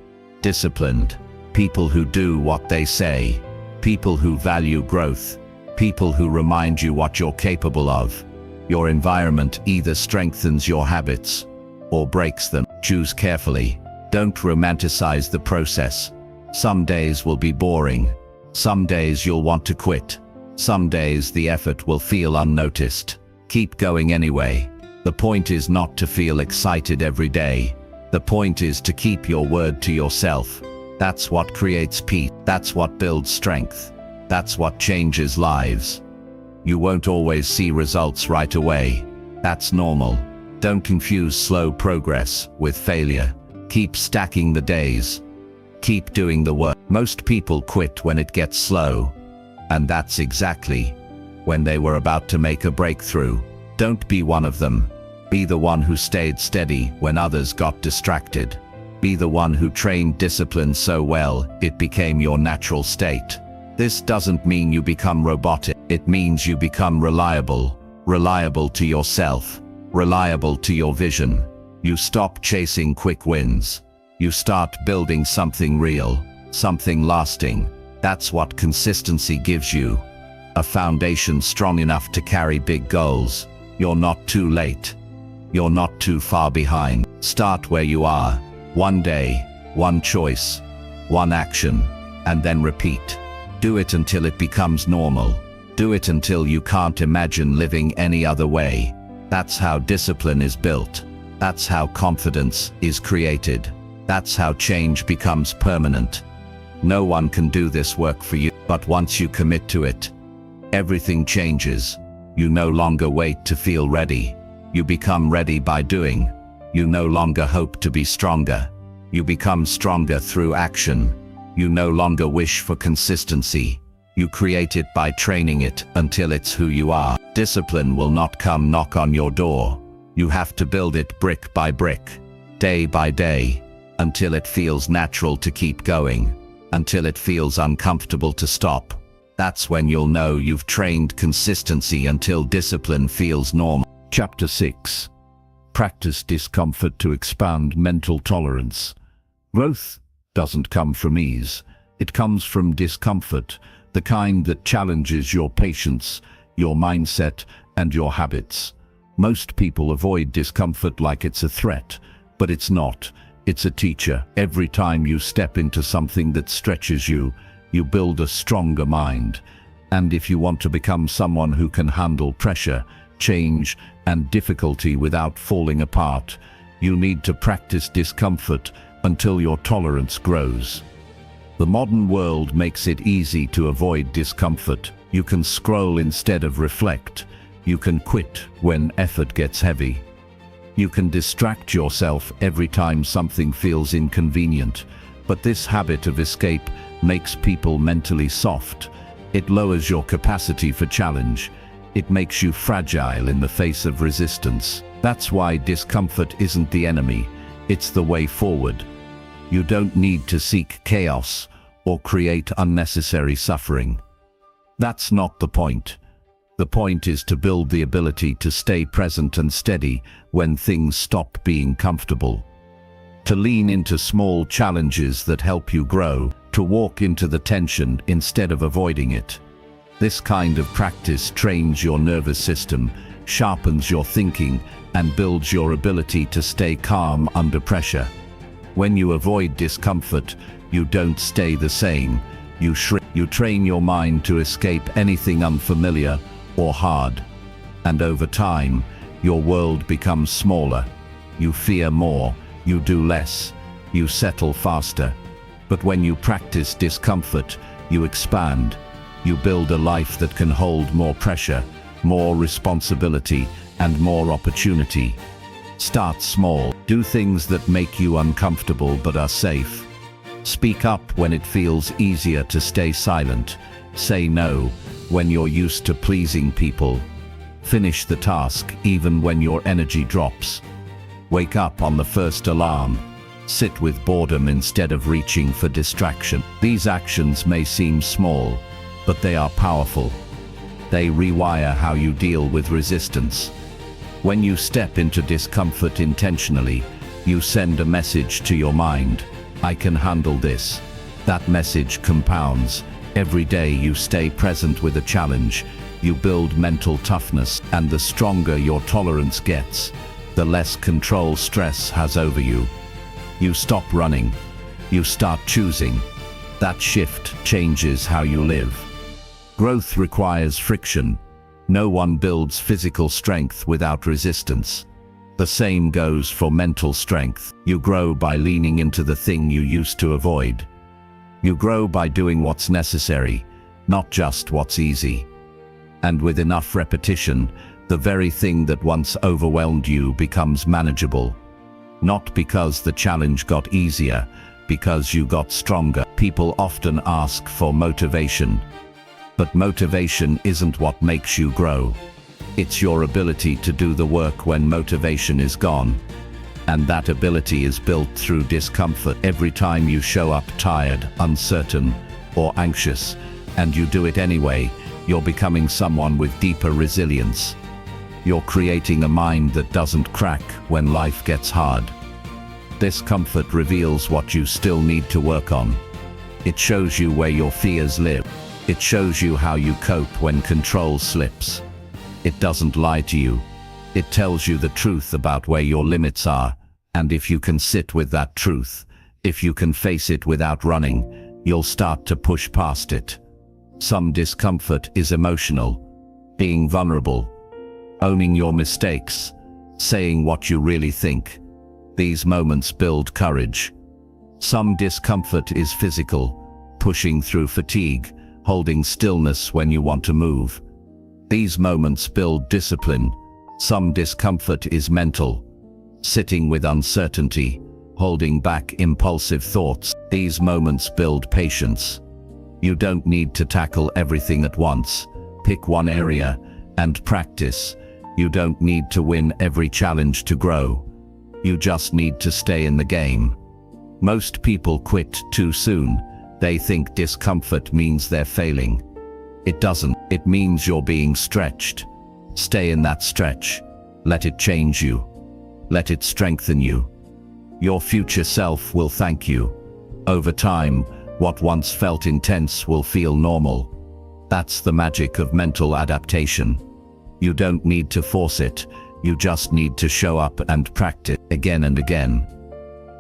Disciplined. People who do what they say. People who value growth. People who remind you what you're capable of. Your environment either strengthens your habits or breaks them. Choose carefully. Don't romanticize the process. Some days will be boring. Some days you'll want to quit. Some days the effort will feel unnoticed. Keep going anyway. The point is not to feel excited every day. The point is to keep your word to yourself. That's what creates peace. That's what builds strength. That's what changes lives. You won't always see results right away. That's normal. Don't confuse slow progress with failure. Keep stacking the days. Keep doing the work. Most people quit when it gets slow, and that's exactly when they were about to make a breakthrough. Don't be one of them. Be the one who stayed steady when others got distracted. Be the one who trained discipline so well it became your natural state. This doesn't mean you become robotic. It means you become reliable. Reliable to yourself. Reliable to your vision. You stop chasing quick wins. You start building something real, something lasting. That's what consistency gives you. A foundation strong enough to carry big goals. You're not too late. You're not too far behind. Start where you are. One day, one choice, one action, and then repeat. Do it until it becomes normal. Do it until you can't imagine living any other way. That's how discipline is built. That's how confidence is created. That's how change becomes permanent. No one can do this work for you, but once you commit to it, everything changes. You no longer wait to feel ready. You become ready by doing. You no longer hope to be stronger. You become stronger through action. You no longer wish for consistency. You create it by training it until it's who you are. Discipline will not come knock on your door. You have to build it brick by brick, day by day, until it feels natural to keep going, until it feels uncomfortable to stop. That's when you'll know you've trained consistency until discipline feels normal. Chapter 6. Practice discomfort to expand mental tolerance. Growth doesn't come from ease. It comes from discomfort, the kind that challenges your patience, your mindset, and your habits. Most people avoid discomfort like it's a threat, but it's not. It's a teacher. Every time you step into something that stretches you, you build a stronger mind. And if you want to become someone who can handle pressure, change, and difficulty without falling apart, you need to practice discomfort until your tolerance grows. The modern world makes it easy to avoid discomfort. You can scroll instead of reflect. You can quit when effort gets heavy. You can distract yourself every time something feels inconvenient. But this habit of escape makes people mentally soft. It lowers your capacity for challenge. It makes you fragile in the face of resistance. That's why discomfort isn't the enemy. It's the way forward. You don't need to seek chaos or create unnecessary suffering. That's not the point. The point is to build the ability to stay present and steady when things stop being comfortable. To lean into small challenges that help you grow, to walk into the tension instead of avoiding it. This kind of practice trains your nervous system, sharpens your thinking, and builds your ability to stay calm under pressure. When you avoid discomfort, you don't stay the same. You shrink. You train your mind to escape anything unfamiliar or hard. And over time, your world becomes smaller. You fear more, you do less, you settle faster. But when you practice discomfort, you expand. You build a life that can hold more pressure, more responsibility, and more opportunity. Start small. Do things that make you uncomfortable but are safe. Speak up when it feels easier to stay silent. Say no when you're used to pleasing people. Finish the task even when your energy drops. Wake up on the first alarm. Sit with boredom instead of reaching for distraction. These actions may seem small, but they are powerful. They rewire how you deal with resistance. When you step into discomfort intentionally, you send a message to your mind. I can handle this. That message compounds. Every day you stay present with a challenge, you build mental toughness, and the stronger your tolerance gets, the less control stress has over you. You stop running. You start choosing. That shift changes how you live. Growth requires friction. No one builds physical strength without resistance. The same goes for mental strength. You grow by leaning into the thing you used to avoid. You grow by doing what's necessary, not just what's easy. And with enough repetition, the very thing that once overwhelmed you becomes manageable. Not because the challenge got easier, because you got stronger. People often ask for motivation. But motivation isn't what makes you grow. It's your ability to do the work when motivation is gone. And that ability is built through discomfort. Every time you show up tired, uncertain, or anxious, and you do it anyway, you're becoming someone with deeper resilience. You're creating a mind that doesn't crack when life gets hard. Discomfort reveals what you still need to work on. It shows you where your fears live. It shows you how you cope when control slips. It doesn't lie to you. It tells you the truth about where your limits are. And if you can sit with that truth, if you can face it without running, you'll start to push past it. Some discomfort is emotional. Being vulnerable. Owning your mistakes. Saying what you really think. These moments build courage. Some discomfort is physical, pushing through fatigue, holding stillness when you want to move. These moments build discipline. Some discomfort is mental, sitting with uncertainty, holding back impulsive thoughts. These moments build patience. You don't need to tackle everything at once. Pick one area and practice. You don't need to win every challenge to grow. You just need to stay in the game. Most people quit too soon. They think discomfort means they're failing. It doesn't. It means you're being stretched. Stay in that stretch. Let it change you. Let it strengthen you. Your future self will thank you. Over time, what once felt intense will feel normal. That's the magic of mental adaptation. You don't need to force it. You just need to show up and practice again and again,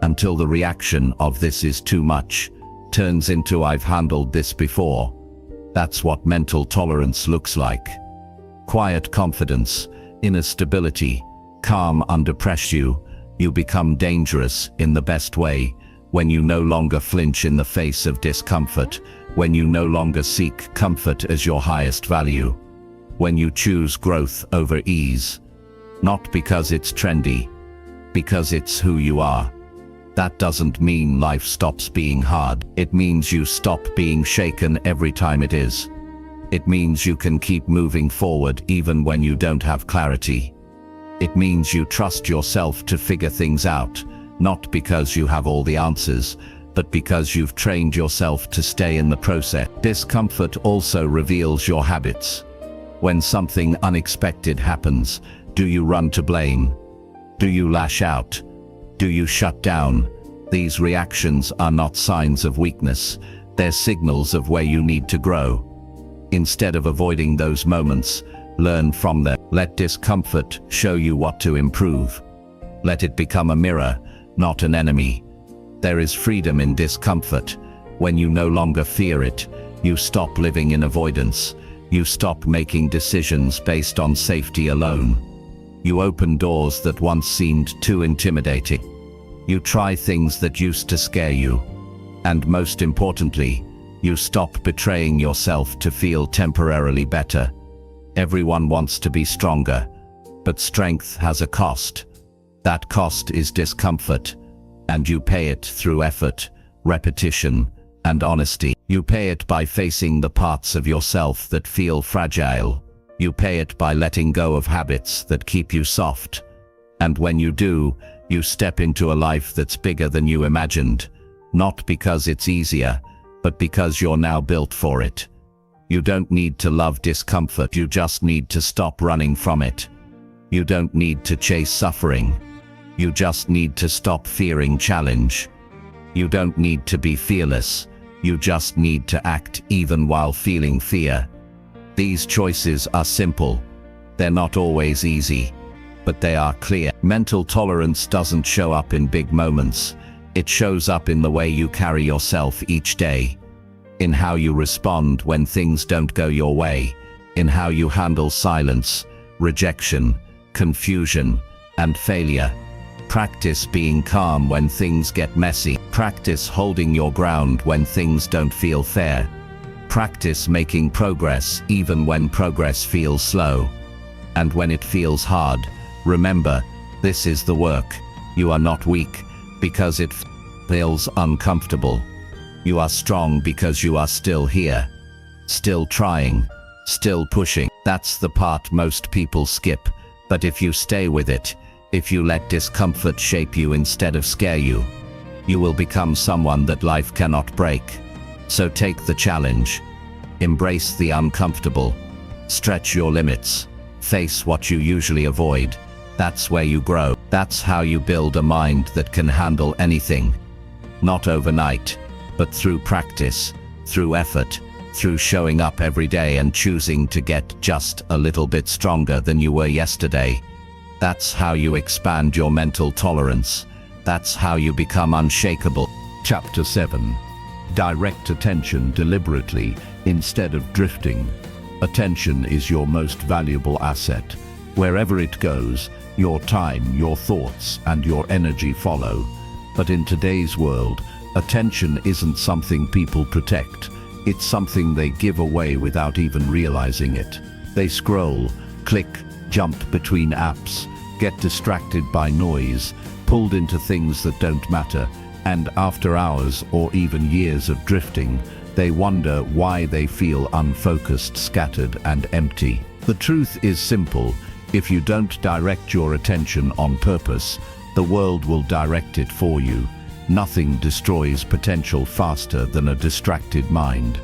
until the reaction of "this is too much" turns into "I've handled this before." That's what mental tolerance looks like. Quiet confidence, inner stability, calm under pressure. You become dangerous in the best way when you no longer flinch in the face of discomfort, when you no longer seek comfort as your highest value, when you choose growth over ease. Not because it's trendy, because it's who you are. That doesn't mean life stops being hard. It means you stop being shaken every time it is. It means you can keep moving forward even when you don't have clarity. It means you trust yourself to figure things out, not because you have all the answers, but because you've trained yourself to stay in the process. Discomfort also reveals your habits. When something unexpected happens, do you run to blame? Do you lash out? Do you shut down? These reactions are not signs of weakness. They're signals of where you need to grow. Instead of avoiding those moments, learn from them. Let discomfort show you what to improve. Let it become a mirror, not an enemy. There is freedom in discomfort. When you no longer fear it, you stop living in avoidance. You stop making decisions based on safety alone. You open doors that once seemed too intimidating. You try things that used to scare you. And most importantly, you stop betraying yourself to feel temporarily better. Everyone wants to be stronger, but strength has a cost. That cost is discomfort, and you pay it through effort, repetition, and honesty. You pay it by facing the parts of yourself that feel fragile. You pay it by letting go of habits that keep you soft. And when you do, you step into a life that's bigger than you imagined, not because it's easier, but because you're now built for it. You don't need to love discomfort, you just need to stop running from it. You don't need to chase suffering. You just need to stop fearing challenge. You don't need to be fearless. You just need to act even while feeling fear. These choices are simple. They're not always easy, but they are clear. Mental tolerance doesn't show up in big moments. It shows up in the way you carry yourself each day, in how you respond when things don't go your way, in how you handle silence, rejection, confusion, and failure. Practice being calm when things get messy. Practice holding your ground when things don't feel fair. Practice making progress even when progress feels slow. And when it feels hard, remember, this is the work. You are not weak because it feels uncomfortable. You are strong because you are still here, still trying, still pushing. That's the part most people skip. But if you stay with it, if you let discomfort shape you instead of scare you, you will become someone that life cannot break. So take the challenge. Embrace the uncomfortable. Stretch your limits. Face what you usually avoid. That's where you grow. That's how you build a mind that can handle anything. Not overnight, but through practice, through effort, through showing up every day and choosing to get just a little bit stronger than you were yesterday. That's how you expand your mental tolerance. That's how you become unshakable. Chapter 7. Direct attention deliberately instead of drifting. Attention is your most valuable asset. Wherever it goes, your time, your thoughts, and your energy follow. But in today's world, Attention isn't something people protect. It's something they give away without even realizing it. They scroll, click, jump between apps, get distracted by noise, pulled into things that don't matter, and after hours or even years of drifting, they wonder why they feel unfocused, scattered, and empty. The truth is simple. If you don't direct your attention on purpose, the world will direct it for you. Nothing destroys potential faster than a distracted mind.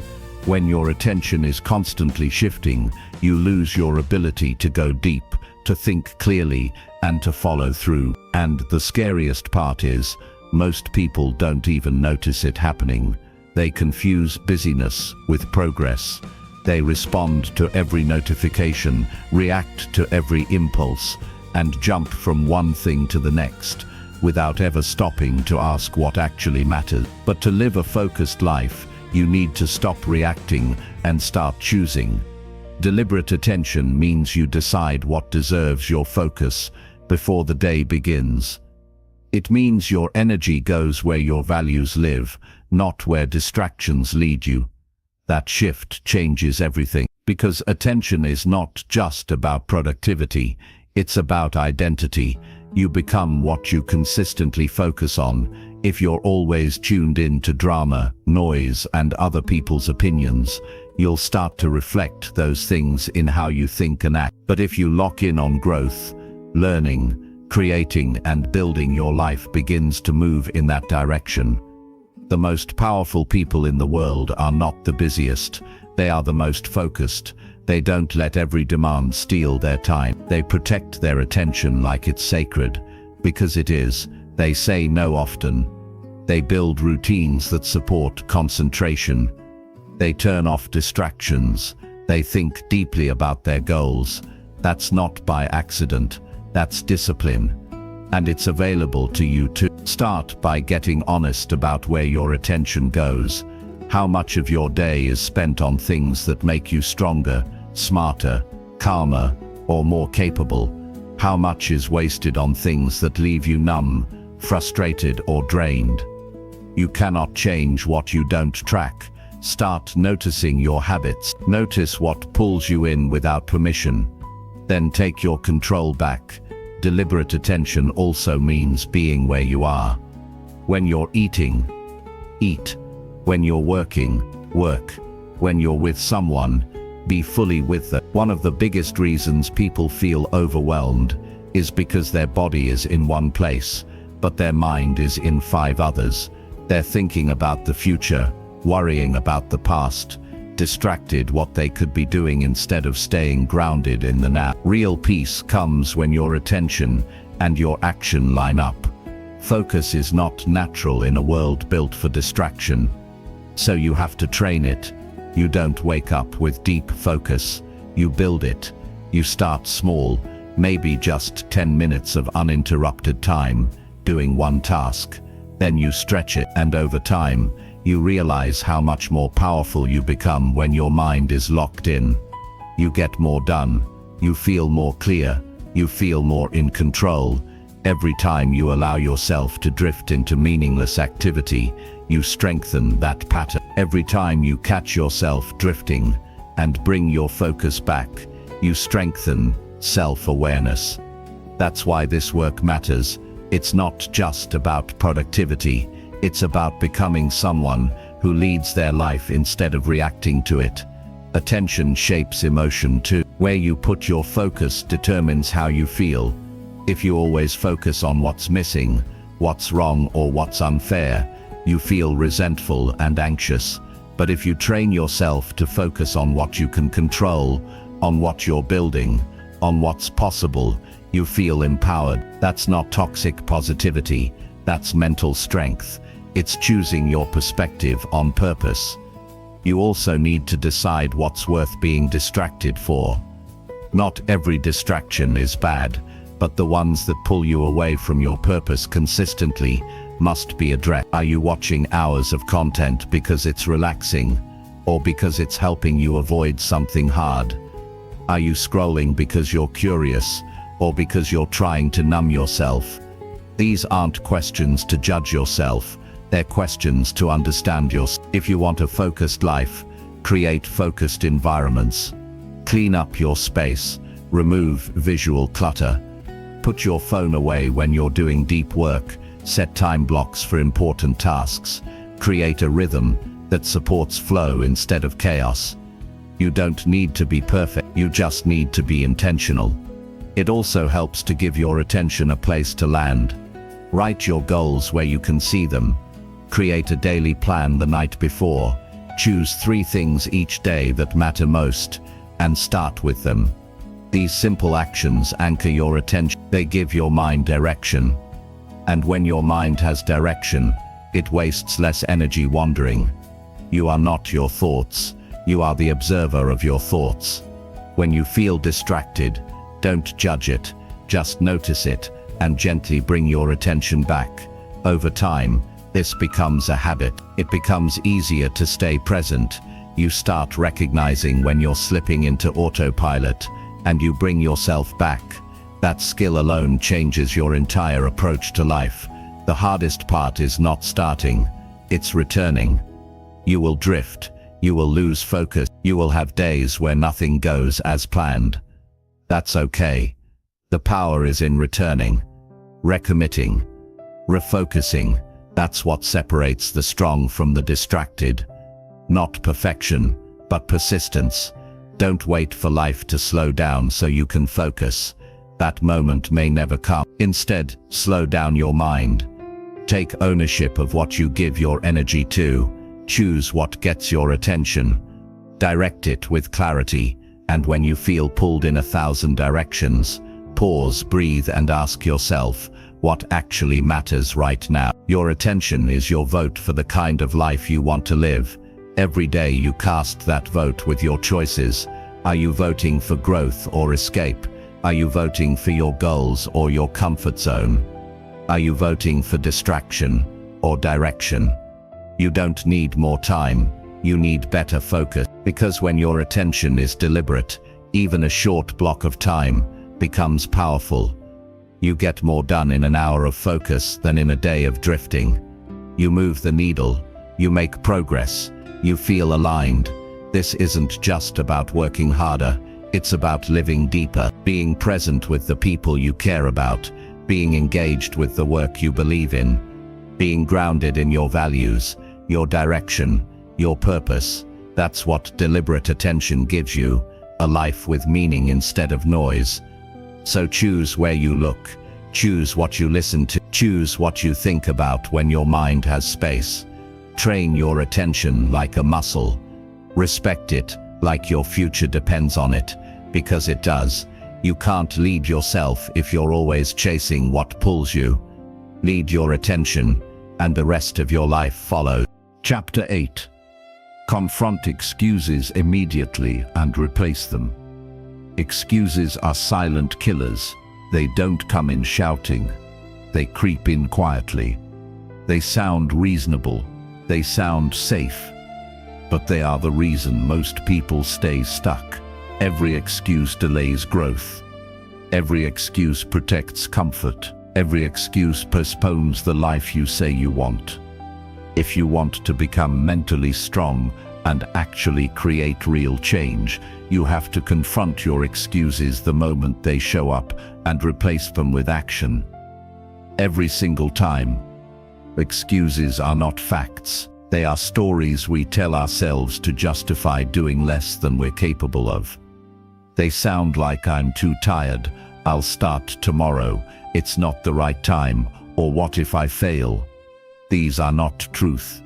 When your attention is constantly shifting, you lose your ability to go deep, to think clearly, and to follow through. And the scariest part is, most people don't even notice it happening. They confuse busyness with progress. They respond to every notification, react to every impulse, and jump from one thing to the next, without ever stopping to ask what actually matters. But to live a focused life, you need to stop reacting and start choosing. Deliberate attention means you decide what deserves your focus before the day begins. It means your energy goes where your values live, not where distractions lead you. That shift changes everything, because attention is not just about productivity, it's about identity. You become what you consistently focus on. If you're always tuned in to drama, noise, and other people's opinions, you'll start to reflect those things in how you think and act. But if you lock in on growth, learning, creating, and building, your life begins to move in that direction. The most powerful people in the world are not the busiest. They are the most focused. They don't let every demand steal their time. They protect their attention like it's sacred, because it is. They say no often. They build routines that support concentration. They turn off distractions. They think deeply about their goals. That's not by accident. That's discipline. And it's available to you too. Start by getting honest about where your attention goes. How much of your day is spent on things that make you stronger, smarter, calmer, or more capable? How much is wasted on things that leave you numb, frustrated, or drained? You cannot change what you don't track. Start noticing your habits. Notice what pulls you in without permission. Then take your control back. Deliberate attention also means being where you are. When you're eating, eat. When you're working, work. When you're with someone, be fully with them. One of the biggest reasons people feel overwhelmed is because their body is in one place, but their mind is in 5 others. They're thinking about the future, worrying about the past, distracted what they could be doing instead of staying grounded in the now. Real peace comes when your attention and your action line up. Focus is not natural in a world built for distraction, so you have to train it. You don't wake up with deep focus, you build it. You start small, maybe just 10 minutes of uninterrupted time, doing one task. Then you stretch it, and over time, you realize how much more powerful you become when your mind is locked in. You get more done, you feel more clear, you feel more in control. Every time you allow yourself to drift into meaningless activity, you strengthen that pattern. Every time you catch yourself drifting and bring your focus back, you strengthen self-awareness. That's why this work matters. It's not just about productivity. It's about becoming someone who leads their life instead of reacting to it. Attention shapes emotion too. Where you put your focus determines how you feel. If you always focus on what's missing, what's wrong, or what's unfair, you feel resentful and anxious. But if you train yourself to focus on what you can control, on what you're building, on what's possible, you feel empowered. That's not toxic positivity. That's mental strength. It's choosing your perspective on purpose. You also need to decide what's worth being distracted for. Not every distraction is bad, but the ones that pull you away from your purpose consistently must be addressed. Are you watching hours of content because it's relaxing, or because it's helping you avoid something hard? Are you scrolling because you're curious, or because you're trying to numb yourself? These aren't questions to judge yourself. They're questions to understand yourself. If you want a focused life, create focused environments. Clean up your space. Remove visual clutter. Put your phone away when you're doing deep work. Set time blocks for important tasks. Create a rhythm that supports flow instead of chaos. You don't need to be perfect, you just need to be intentional. It also helps to give your attention a place to land. Write your goals where you can see them. Create a daily plan the night before. Choose 3 things each day that matter most, and start with them. These simple actions anchor your attention. They give your mind direction. And when your mind has direction, it wastes less energy wandering. You are not your thoughts. You are the observer of your thoughts. When you feel distracted, don't judge it. Just notice it and gently bring your attention back. Over time, this becomes a habit. It becomes easier to stay present. You start recognizing when you're slipping into autopilot, and you bring yourself back. That skill alone changes your entire approach to life. The hardest part is not starting, it's returning. You will drift, you will lose focus, you will have days where nothing goes as planned. That's okay. The power is in returning, recommitting, refocusing. That's what separates the strong from the distracted. Not perfection, but persistence. Don't wait for life to slow down so you can focus. That moment may never come. Instead, slow down your mind. Take ownership of what you give your energy to. Choose what gets your attention. Direct it with clarity, and when you feel pulled in 1,000 directions, pause, breathe, and ask yourself, what actually matters right now? Your attention is your vote for the kind of life you want to live. Every day you cast that vote with your choices. Are you voting for growth or escape? Are you voting for your goals or your comfort zone? Are you voting for distraction or direction? You don't need more time, you need better focus. Because when your attention is deliberate, even a short block of time becomes powerful. You get more done in an hour of focus than in a day of drifting. You move the needle, you make progress, you feel aligned. This isn't just about working harder, it's about living deeper, being present with the people you care about, being engaged with the work you believe in, being grounded in your values, your direction, your purpose. That's what deliberate attention gives you, a life with meaning instead of noise. So choose where you look, choose what you listen to, choose what you think about when your mind has space. Train your attention like a muscle. Respect it like your future depends on it, because it does. You can't lead yourself if you're always chasing what pulls you. Lead your attention, and the rest of your life follows. Chapter 8. Confront excuses immediately and replace them. Excuses are silent killers. They don't come in shouting. They creep in quietly. They sound reasonable. They sound safe. But they are the reason most people stay stuck. Every excuse delays growth. Every excuse protects comfort. Every excuse postpones the life you say you want. If you want to become mentally strong and actually create real change, you have to confront your excuses the moment they show up and replace them with action. Every single time. Excuses are not facts. They are stories we tell ourselves to justify doing less than we're capable of. They sound like I'm too tired, I'll start tomorrow, it's not the right time, or what if I fail? These are not truth.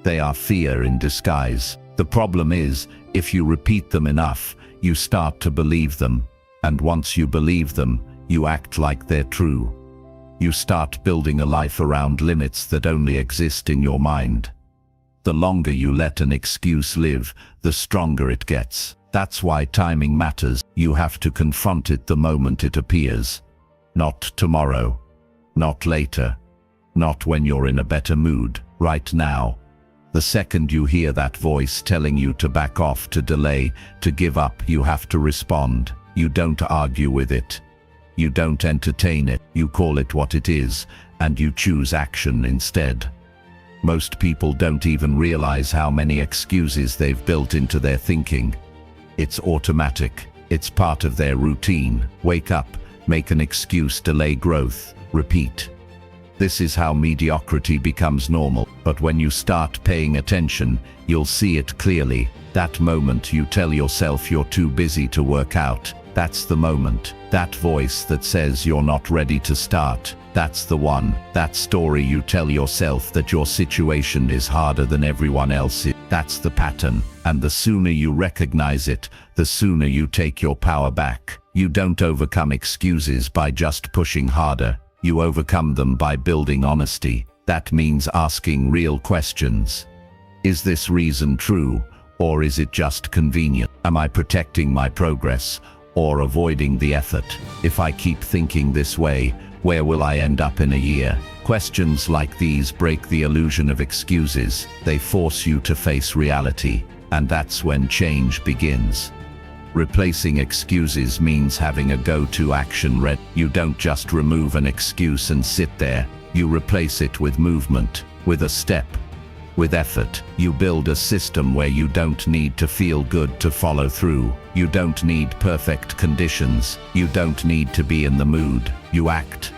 They are fear in disguise. The problem is, if you repeat them enough, you start to believe them. And once you believe them, you act like they're true. You start building a life around limits that only exist in your mind. The longer you let an excuse live, the stronger it gets. That's why timing matters. You have to confront it the moment it appears. Not tomorrow. Not later. Not when you're in a better mood. Right now. The second you hear that voice telling you to back off, to delay, to give up, you have to respond. You don't argue with it. You don't entertain it. You call it what it is, and you choose action instead. Most people don't even realize how many excuses they've built into their thinking. It's automatic. It's part of their routine. Wake up, make an excuse, delay growth, repeat. This is how mediocrity becomes normal. But when you start paying attention, you'll see it clearly. That moment you tell yourself you're too busy to work out, that's the moment. That voice that says you're not ready to start, that's the one. That story you tell yourself that your situation is harder than everyone else's, that's the pattern. And the sooner you recognize it, the sooner you take your power back. You don't overcome excuses by just pushing harder. You overcome them by building honesty. That means asking real questions. Is this reason true, or is it just convenient? Am I protecting my progress, or avoiding the effort? If I keep thinking this way, where will I end up in a year? Questions like these break the illusion of excuses. They force you to face reality, and that's when change begins. Replacing excuses means having a go-to action ready. You don't just remove an excuse and sit there. You replace it with movement, with a step, with effort. You build a system where you don't need to feel good to follow through. You don't need perfect conditions. You don't need to be in the mood. You act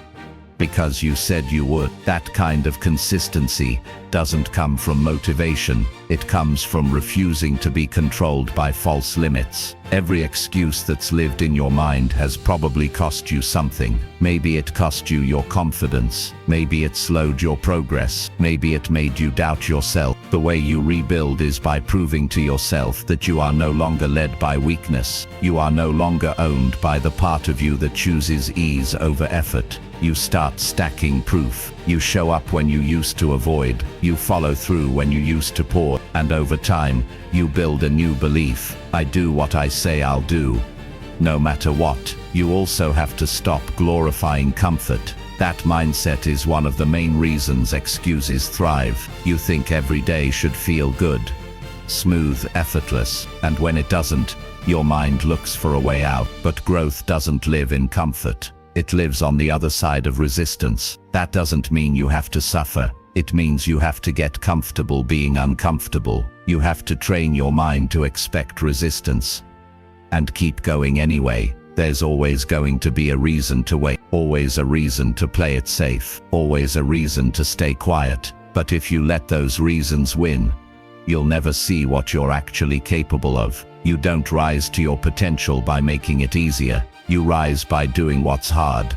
because you said you would. That kind of consistency doesn't come from motivation. It comes from refusing to be controlled by false limits. Every excuse that's lived in your mind has probably cost you something. Maybe it cost you your confidence. Maybe it slowed your progress. Maybe it made you doubt yourself. The way you rebuild is by proving to yourself that you are no longer led by weakness. You are no longer owned by the part of you that chooses ease over effort. You start stacking proof. You show up when you used to avoid. You follow through when you used to pause. And over time, you build a new belief. I do what I say I'll do, no matter what. You also have to stop glorifying comfort. That mindset is one of the main reasons excuses thrive. You think every day should feel good, smooth, effortless, and when it doesn't, your mind looks for a way out. But growth doesn't live in comfort. It lives on the other side of resistance. That doesn't mean you have to suffer. It means you have to get comfortable being uncomfortable. You have to train your mind to expect resistance and keep going anyway. There's always going to be a reason to wait, always a reason to play it safe, always a reason to stay quiet. But if you let those reasons win, you'll never see what you're actually capable of. You don't rise to your potential by making it easier. You rise by doing what's hard,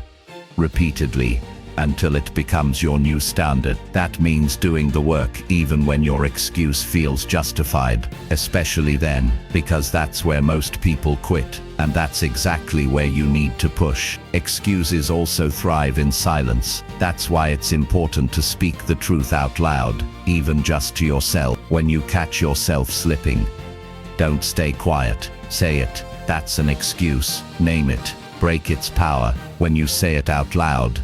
repeatedly, until it becomes your new standard. That means doing the work even when your excuse feels justified, especially then, because that's where most people quit, and that's exactly where you need to push. Excuses also thrive in silence. That's why it's important to speak the truth out loud, even just to yourself. When you catch yourself slipping, don't stay quiet. Say it. That's an excuse. Name it. Break its power. When you say it out loud,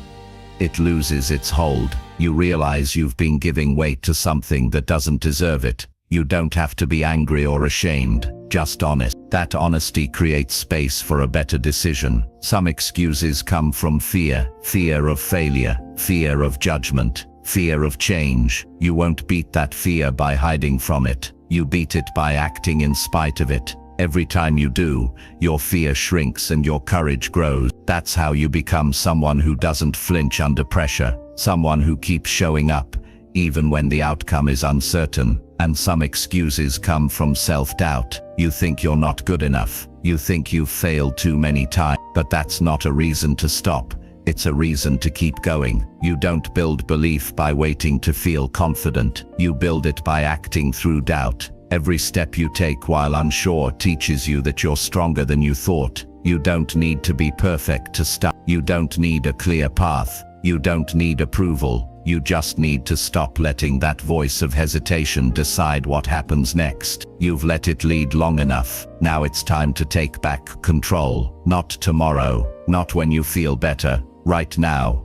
it loses its hold. You realize you've been giving weight to something that doesn't deserve it. You don't have to be angry or ashamed, just honest. That honesty creates space for a better decision. Some excuses come from fear. Fear of failure, fear of judgment, fear of change. You won't beat that fear by hiding from it. You beat it by acting in spite of it. Every time you do, your fear shrinks and your courage grows. That's how you become someone who doesn't flinch under pressure, someone who keeps showing up, even when the outcome is uncertain. And some excuses come from self-doubt. You think you're not good enough. You think you've failed too many times. But that's not a reason to stop. It's a reason to keep going. You don't build belief by waiting to feel confident. You build it by acting through doubt. Every step you take while unsure teaches you that you're stronger than you thought. You don't need to be perfect to start. You don't need a clear path. You don't need approval. You just need to stop letting that voice of hesitation decide what happens next. You've let it lead long enough. Now it's time to take back control. Not tomorrow. Not when you feel better. Right now.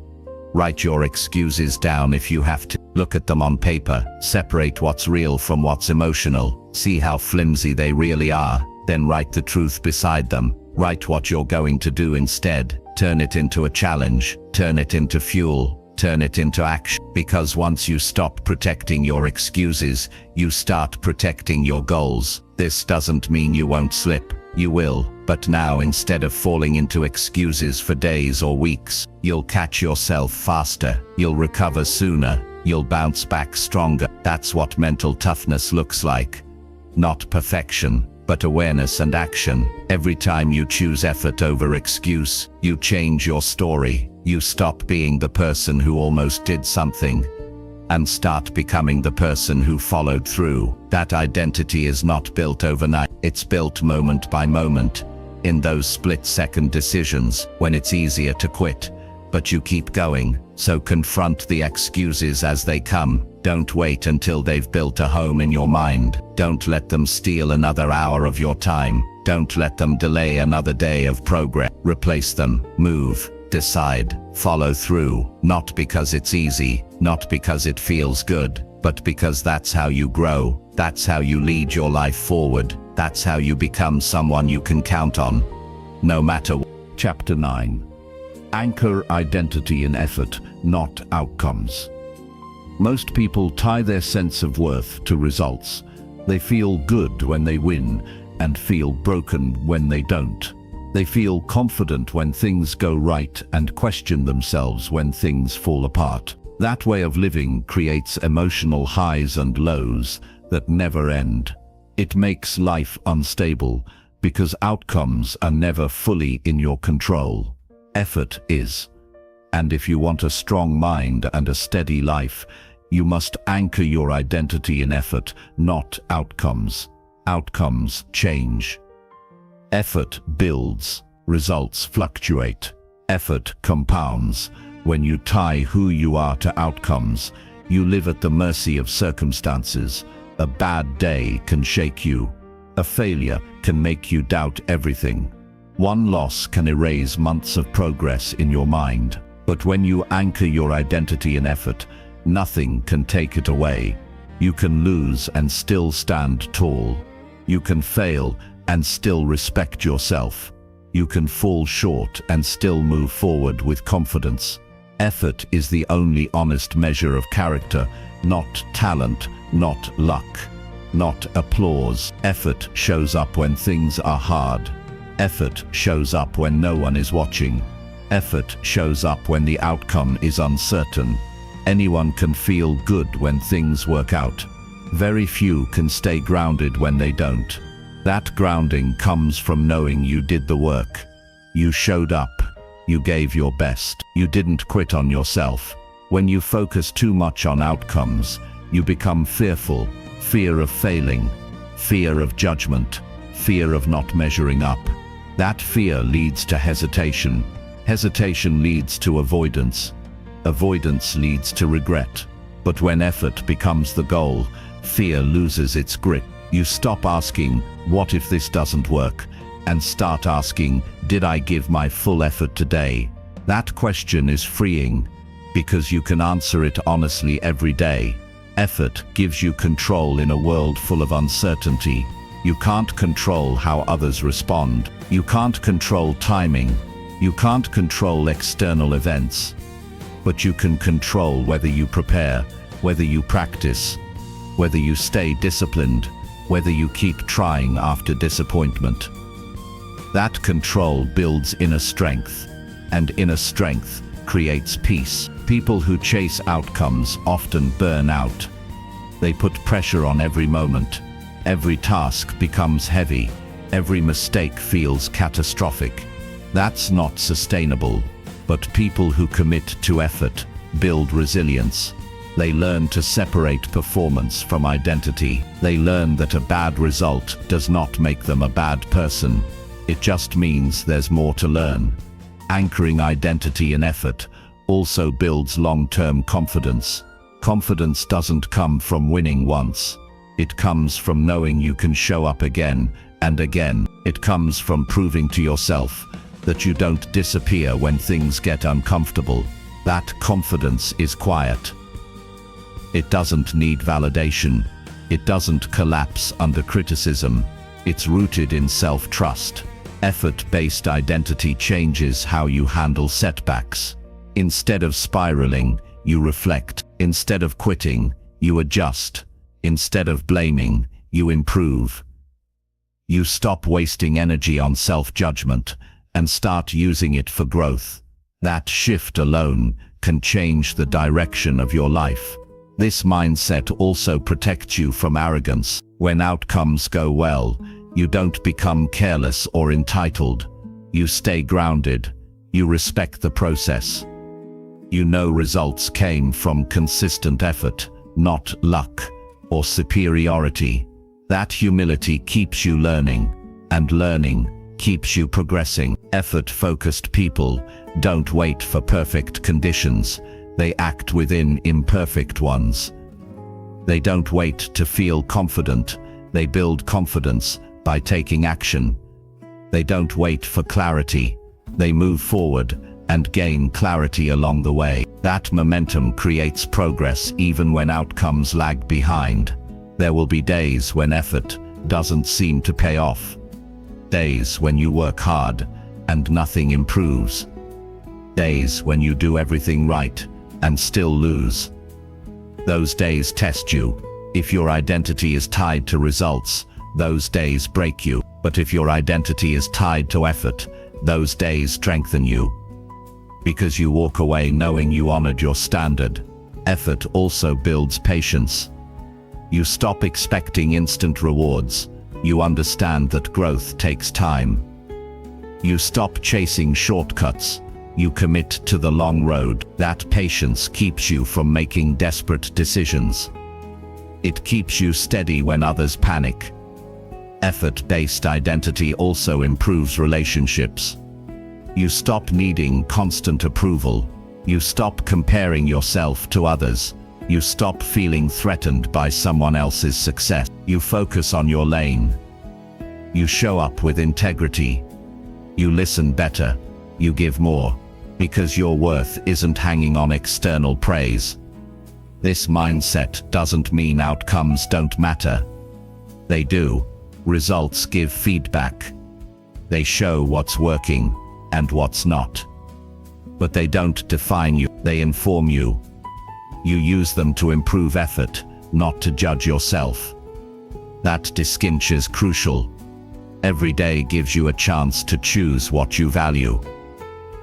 Write your excuses down if you have to. Look at them on paper. Separate what's real from what's emotional. See how flimsy they really are. Then write the truth beside them. Write what you're going to do instead. Turn it into a challenge. Turn it into fuel. turn it into action. Because once you stop protecting your excuses, you start protecting your goals. This doesn't mean you won't slip. You will, but now instead of falling into excuses for days or weeks, you'll catch yourself faster, you'll recover sooner, you'll bounce back stronger. That's what mental toughness looks like. Not perfection, but awareness and action. Every time you choose effort over excuse, you change your story. You stop being the person who almost did something and start becoming the person who followed through. That identity is not built overnight. It's built moment by moment, in those split-second decisions when it's easier to quit, but you keep going. So confront the excuses as they come. Don't wait until they've built a home in your mind. Don't let them steal another hour of your time. Don't let them delay another day of progress. Replace them. Move. Decide. Follow through. Not because it's easy, not because it feels good, but because that's how you grow. That's how you lead your life forward. That's how you become someone you can count on, no matter what. Chapter 9. Anchor identity in effort, not outcomes. Most people tie their sense of worth to results. They feel good when they win and feel broken when they don't. They feel confident when things go right and question themselves when things fall apart. That way of living creates emotional highs and lows that never end. It makes life unstable because outcomes are never fully in your control. Effort is. And if you want a strong mind and a steady life, you must anchor your identity in effort, not outcomes. Outcomes change. Effort builds, results fluctuate. Effort compounds. When you tie who you are to outcomes, you live at the mercy of circumstances. A bad day can shake you. A failure can make you doubt everything. One loss can erase months of progress in your mind. But when you anchor your identity in effort, nothing can take it away. You can lose and still stand tall. You can fail and still respect yourself. You can fall short and still move forward with confidence. Effort is the only honest measure of character, not talent, not luck, not applause. Effort shows up when things are hard. Effort shows up when no one is watching. Effort shows up when the outcome is uncertain. Anyone can feel good when things work out. Very few can stay grounded when they don't. That grounding comes from knowing you did the work. You showed up. You gave your best. You didn't quit on yourself. When you focus too much on outcomes, you become fearful. Fear of failing, fear of judgment, fear of not measuring up. That fear leads to hesitation. Hesitation leads to avoidance. Avoidance leads to regret. But when effort becomes the goal, fear loses its grip. You stop asking, what if this doesn't work? And start asking, did I give my full effort today? That question is freeing because you can answer it honestly every day. Effort gives you control in a world full of uncertainty. You can't control how others respond. You can't control timing. You can't control external events. But you can control whether you prepare, whether you practice, whether you stay disciplined, whether you keep trying after disappointment. That control builds inner strength, and inner strength creates peace. People who chase outcomes often burn out. They put pressure on every moment. Every task becomes heavy. Every mistake feels catastrophic. That's not sustainable. But people who commit to effort build resilience. They learn to separate performance from identity. They learn that a bad result does not make them a bad person. It just means there's more to learn. Anchoring identity in effort also builds long-term confidence. Confidence doesn't come from winning once. It comes from knowing you can show up again and again. It comes from proving to yourself that you don't disappear when things get uncomfortable. That confidence is quiet. It doesn't need validation. It doesn't collapse under criticism. It's rooted in self-trust. Effort-based identity changes how you handle setbacks. Instead of spiraling, you reflect. Instead of quitting, you adjust. Instead of blaming, you improve. You stop wasting energy on self-judgment and start using it for growth. That shift alone can change the direction of your life. This mindset also protects you from arrogance. When outcomes go well, you don't become careless or entitled. You stay grounded. You respect the process. You know results came from consistent effort, not luck or superiority. That humility keeps you learning, and learning keeps you progressing. Effort-focused people don't wait for perfect conditions. They act within imperfect ones. They don't wait to feel confident. They build confidence by taking action. They don't wait for clarity. They move forward and gain clarity along the way. That momentum creates progress even when outcomes lag behind. There will be days when effort doesn't seem to pay off. Days when you work hard and nothing improves. Days when you do everything right and still lose. Those days test you. If your identity is tied to results, those days break you. But if your identity is tied to effort, those days strengthen you. Because you walk away knowing you honored your standard. Effort also builds patience. You stop expecting instant rewards. You understand that growth takes time. You stop chasing shortcuts. You commit to the long road. That patience keeps you from making desperate decisions. It keeps you steady when others panic. Effort-based identity also improves relationships. You stop needing constant approval. You stop comparing yourself to others. You stop feeling threatened by someone else's success. You focus on your lane. You show up with integrity. You listen better. You give more. Because your worth isn't hanging on external praise. This mindset doesn't mean outcomes don't matter. They do. Results give feedback. They show what's working and what's not. But they don't define you. They inform you. You use them to improve effort, not to judge yourself. That distinction is crucial. Every day gives you a chance to choose what you value.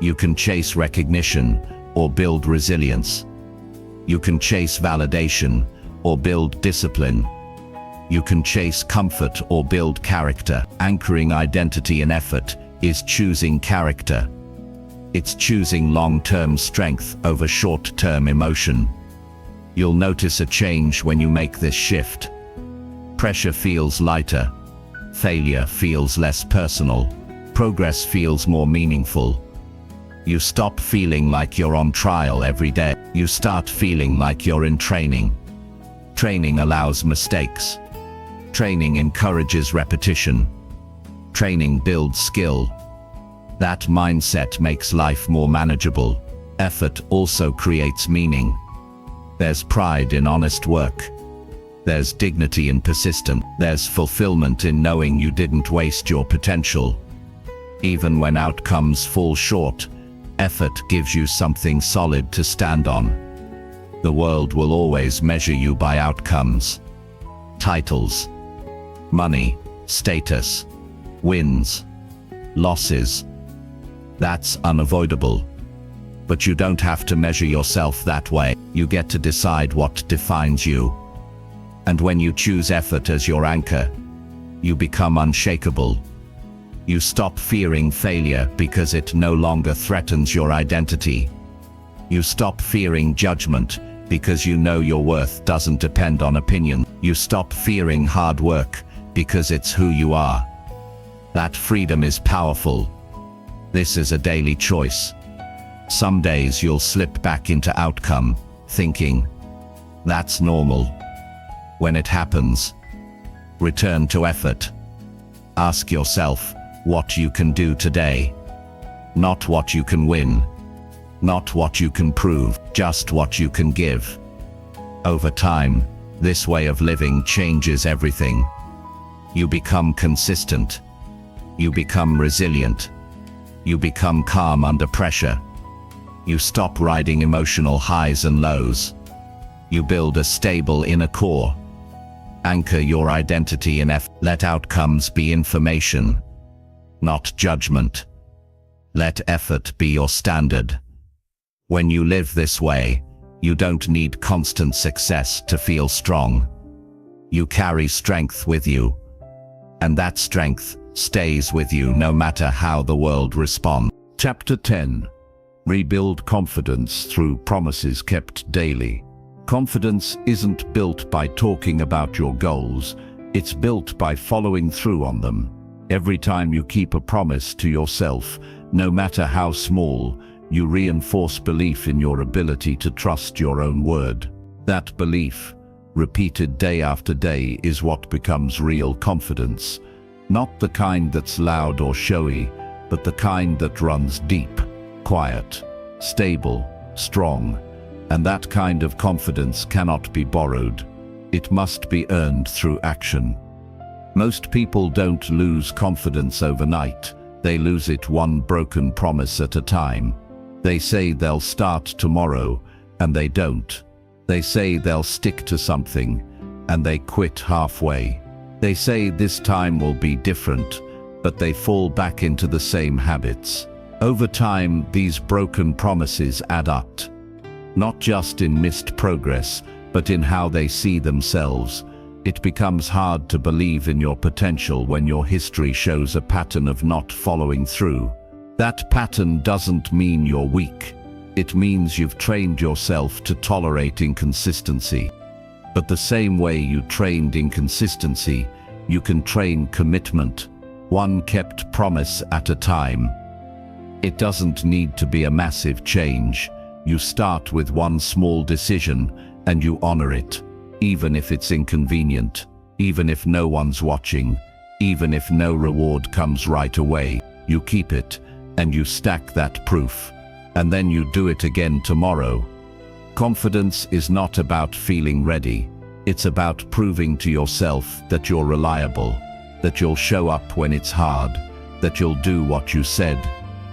You can chase recognition or build resilience. You can chase validation or build discipline. You can chase comfort or build character. Anchoring identity in effort is choosing character. It's choosing long-term strength over short-term emotion. You'll notice a change when you make this shift. Pressure feels lighter. Failure feels less personal. Progress feels more meaningful. You stop feeling like you're on trial every day. You start feeling like you're in training. Training allows mistakes. Training encourages repetition. Training builds skill. That mindset makes life more manageable. Effort also creates meaning. There's pride in honest work. There's dignity in persistence. There's fulfillment in knowing you didn't waste your potential. Even when outcomes fall short, effort gives you something solid to stand on. The world will always measure you by outcomes. Titles, money, status, wins, losses. That's unavoidable. But you don't have to measure yourself that way. You get to decide what defines you. And when you choose effort as your anchor, you become unshakable. You stop fearing failure because it no longer threatens your identity. You stop fearing judgment because you know your worth doesn't depend on opinion. You stop fearing hard work because it's who you are. That freedom is powerful. This is a daily choice. Some days you'll slip back into outcome, thinking, that's normal. When it happens, return to effort. Ask yourself what you can do today. Not what you can win. Not what you can prove, just what you can give. Over time, this way of living changes everything. You become consistent. You become resilient. You become calm under pressure. You stop riding emotional highs and lows. You build a stable inner core. Anchor your identity in effort. Let outcomes be information, not judgment. Let effort be your standard. When you live this way, you don't need constant success to feel strong. You carry strength with you, and that strength stays with you no matter how the world responds. Chapter 10. Rebuild confidence through promises kept daily. Confidence isn't built by talking about your goals, it's built by following through on them. Every time you keep a promise to yourself, no matter how small, you reinforce belief in your ability to trust your own word. That belief, repeated day after day, is what becomes real confidence. Not the kind that's loud or showy, but the kind that runs deep, quiet, stable, strong. And that kind of confidence cannot be borrowed. It must be earned through action. Most people don't lose confidence overnight. They lose it one broken promise at a time. They say they'll start tomorrow, and they don't. They say they'll stick to something, and they quit halfway. They say this time will be different, but they fall back into the same habits. Over time, these broken promises add up. Not just in missed progress, but in how they see themselves. It becomes hard to believe in your potential when your history shows a pattern of not following through. That pattern doesn't mean you're weak. It means you've trained yourself to tolerate inconsistency. But the same way you trained inconsistency, you can train commitment, one kept promise at a time. It doesn't need to be a massive change. You start with one small decision and you honor it, even if it's inconvenient, even if no one's watching, even if no reward comes right away. You keep it and you stack that proof, and then you do it again tomorrow. Confidence is not about feeling ready. It's about proving to yourself that you're reliable, that you'll show up when it's hard, that you'll do what you said,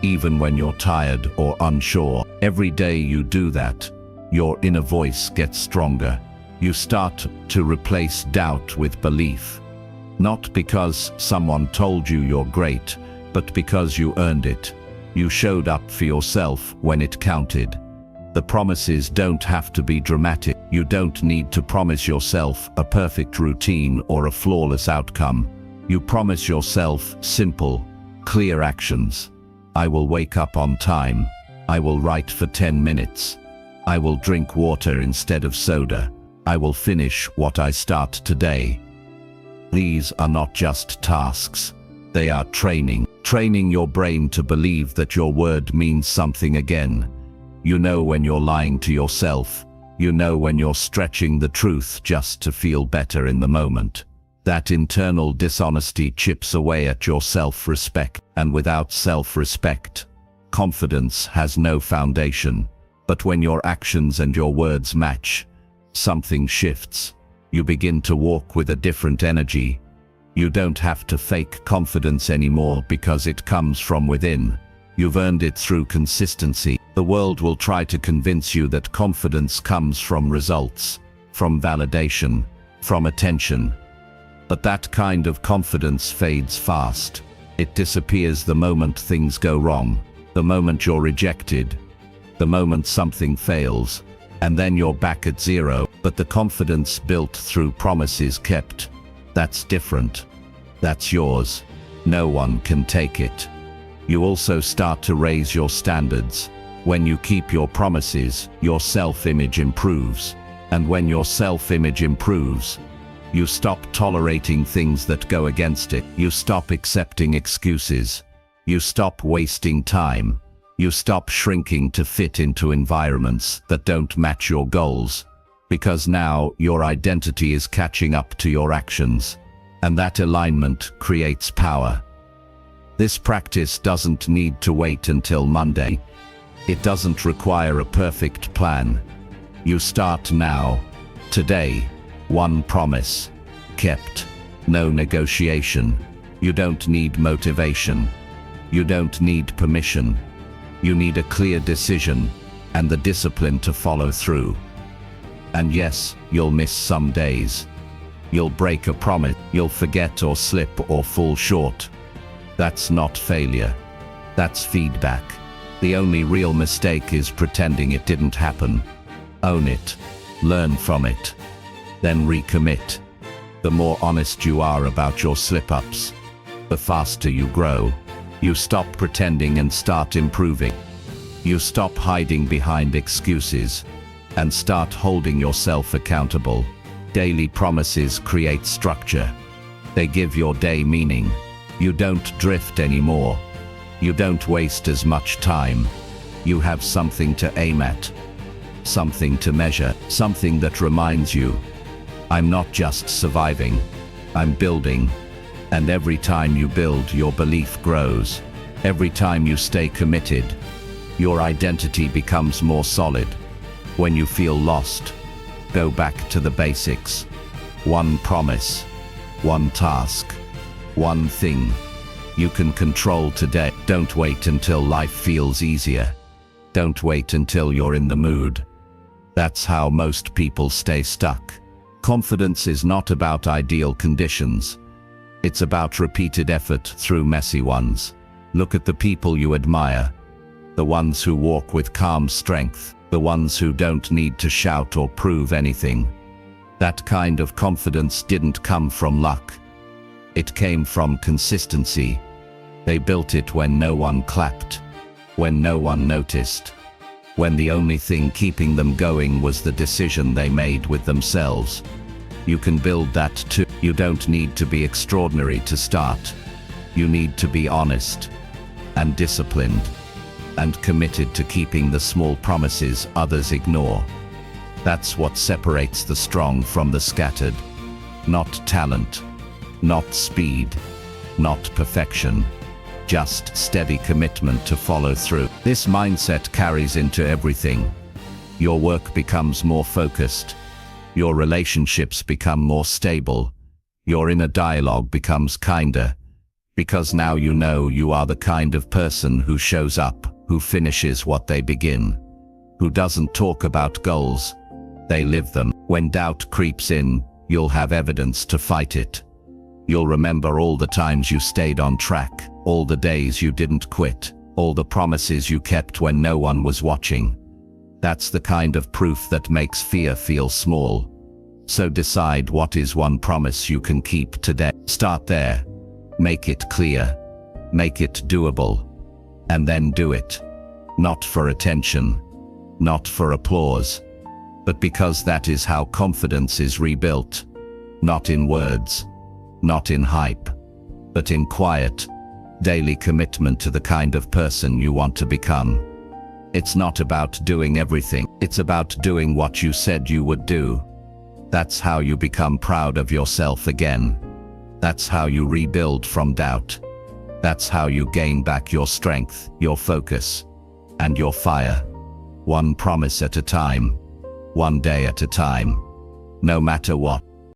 even when you're tired or unsure. Every day you do that, your inner voice gets stronger. You start to replace doubt with belief. Not because someone told you you're great, but because you earned it. You showed up for yourself when it counted. The promises don't have to be dramatic. You don't need to promise yourself a perfect routine or a flawless outcome. You promise yourself simple, clear actions. I will wake up on time. I will write for 10 minutes. I will drink water instead of soda. I will finish what I start today. These are not just tasks. They are training. Training your brain to believe that your word means something again. You know when you're lying to yourself. You know when you're stretching the truth just to feel better in the moment. That internal dishonesty chips away at your self-respect, and without self-respect, confidence has no foundation. But when your actions and your words match, something shifts. You begin to walk with a different energy. You don't have to fake confidence anymore because it comes from within. You've earned it through consistency. The world will try to convince you that confidence comes from results, from validation, from attention. But that kind of confidence fades fast. It disappears the moment things go wrong, the moment you're rejected, the moment something fails, and then you're back at zero. But the confidence built through promises kept, that's different. That's yours. No one can take it. You also start to raise your standards. When you keep your promises, your self-image improves. And when your self-image improves, you stop tolerating things that go against it. You stop accepting excuses. You stop wasting time. You stop shrinking to fit into environments that don't match your goals. Because now your identity is catching up to your actions. And that alignment creates power. This practice doesn't need to wait until Monday. It doesn't require a perfect plan. You start now, today. One promise, kept. No negotiation. You don't need motivation. You don't need permission. You need a clear decision, and the discipline to follow through. And yes, you'll miss some days. You'll break a promise, you'll forget or slip or fall short. That's not failure. That's feedback. The only real mistake is pretending it didn't happen. Own it. Learn from it. Then recommit. The more honest you are about your slip-ups, the faster you grow. You stop pretending and start improving. You stop hiding behind excuses and start holding yourself accountable. Daily promises create structure. They give your day meaning. You don't drift anymore. You don't waste as much time. You have something to aim at, something to measure, something that reminds you, I'm not just surviving, I'm building. And every time you build, your belief grows. Every time you stay committed, your identity becomes more solid. When you feel lost, go back to the basics. One promise, one task, one thing you can control today. Don't wait until life feels easier. Don't wait until you're in the mood. That's how most people stay stuck. Confidence is not about ideal conditions. It's about repeated effort through messy ones. Look at the people you admire. The ones who walk with calm strength. The ones who don't need to shout or prove anything. That kind of confidence didn't come from luck. It came from consistency. They built it when no one clapped, when no one noticed, when the only thing keeping them going was the decision they made with themselves. You can build that too. You don't need to be extraordinary to start. You need to be honest and disciplined and committed to keeping the small promises others ignore. That's what separates the strong from the scattered. Not talent, not speed, not perfection, just steady commitment to follow through. This mindset carries into everything. Your work becomes more focused. Your relationships become more stable. Your inner dialogue becomes kinder. Because now you know you are the kind of person who shows up, who finishes what they begin, who doesn't talk about goals, they live them. When doubt creeps in, you'll have evidence to fight it. You'll remember all the times you stayed on track, all the days you didn't quit, all the promises you kept when no one was watching. That's the kind of proof that makes fear feel small. So decide what is one promise you can keep today. Start there. Make it clear. Make it doable. And then do it. Not for attention, not for applause, but because that is how confidence is rebuilt. Not in words, not in hype, but in quiet, daily commitment to the kind of person you want to become. It's not about doing everything, it's about doing what you said you would do. That's how you become proud of yourself again. That's how you rebuild from doubt. That's how you gain back your strength, your focus, and your fire. One promise at a time, one day at a time, no matter what.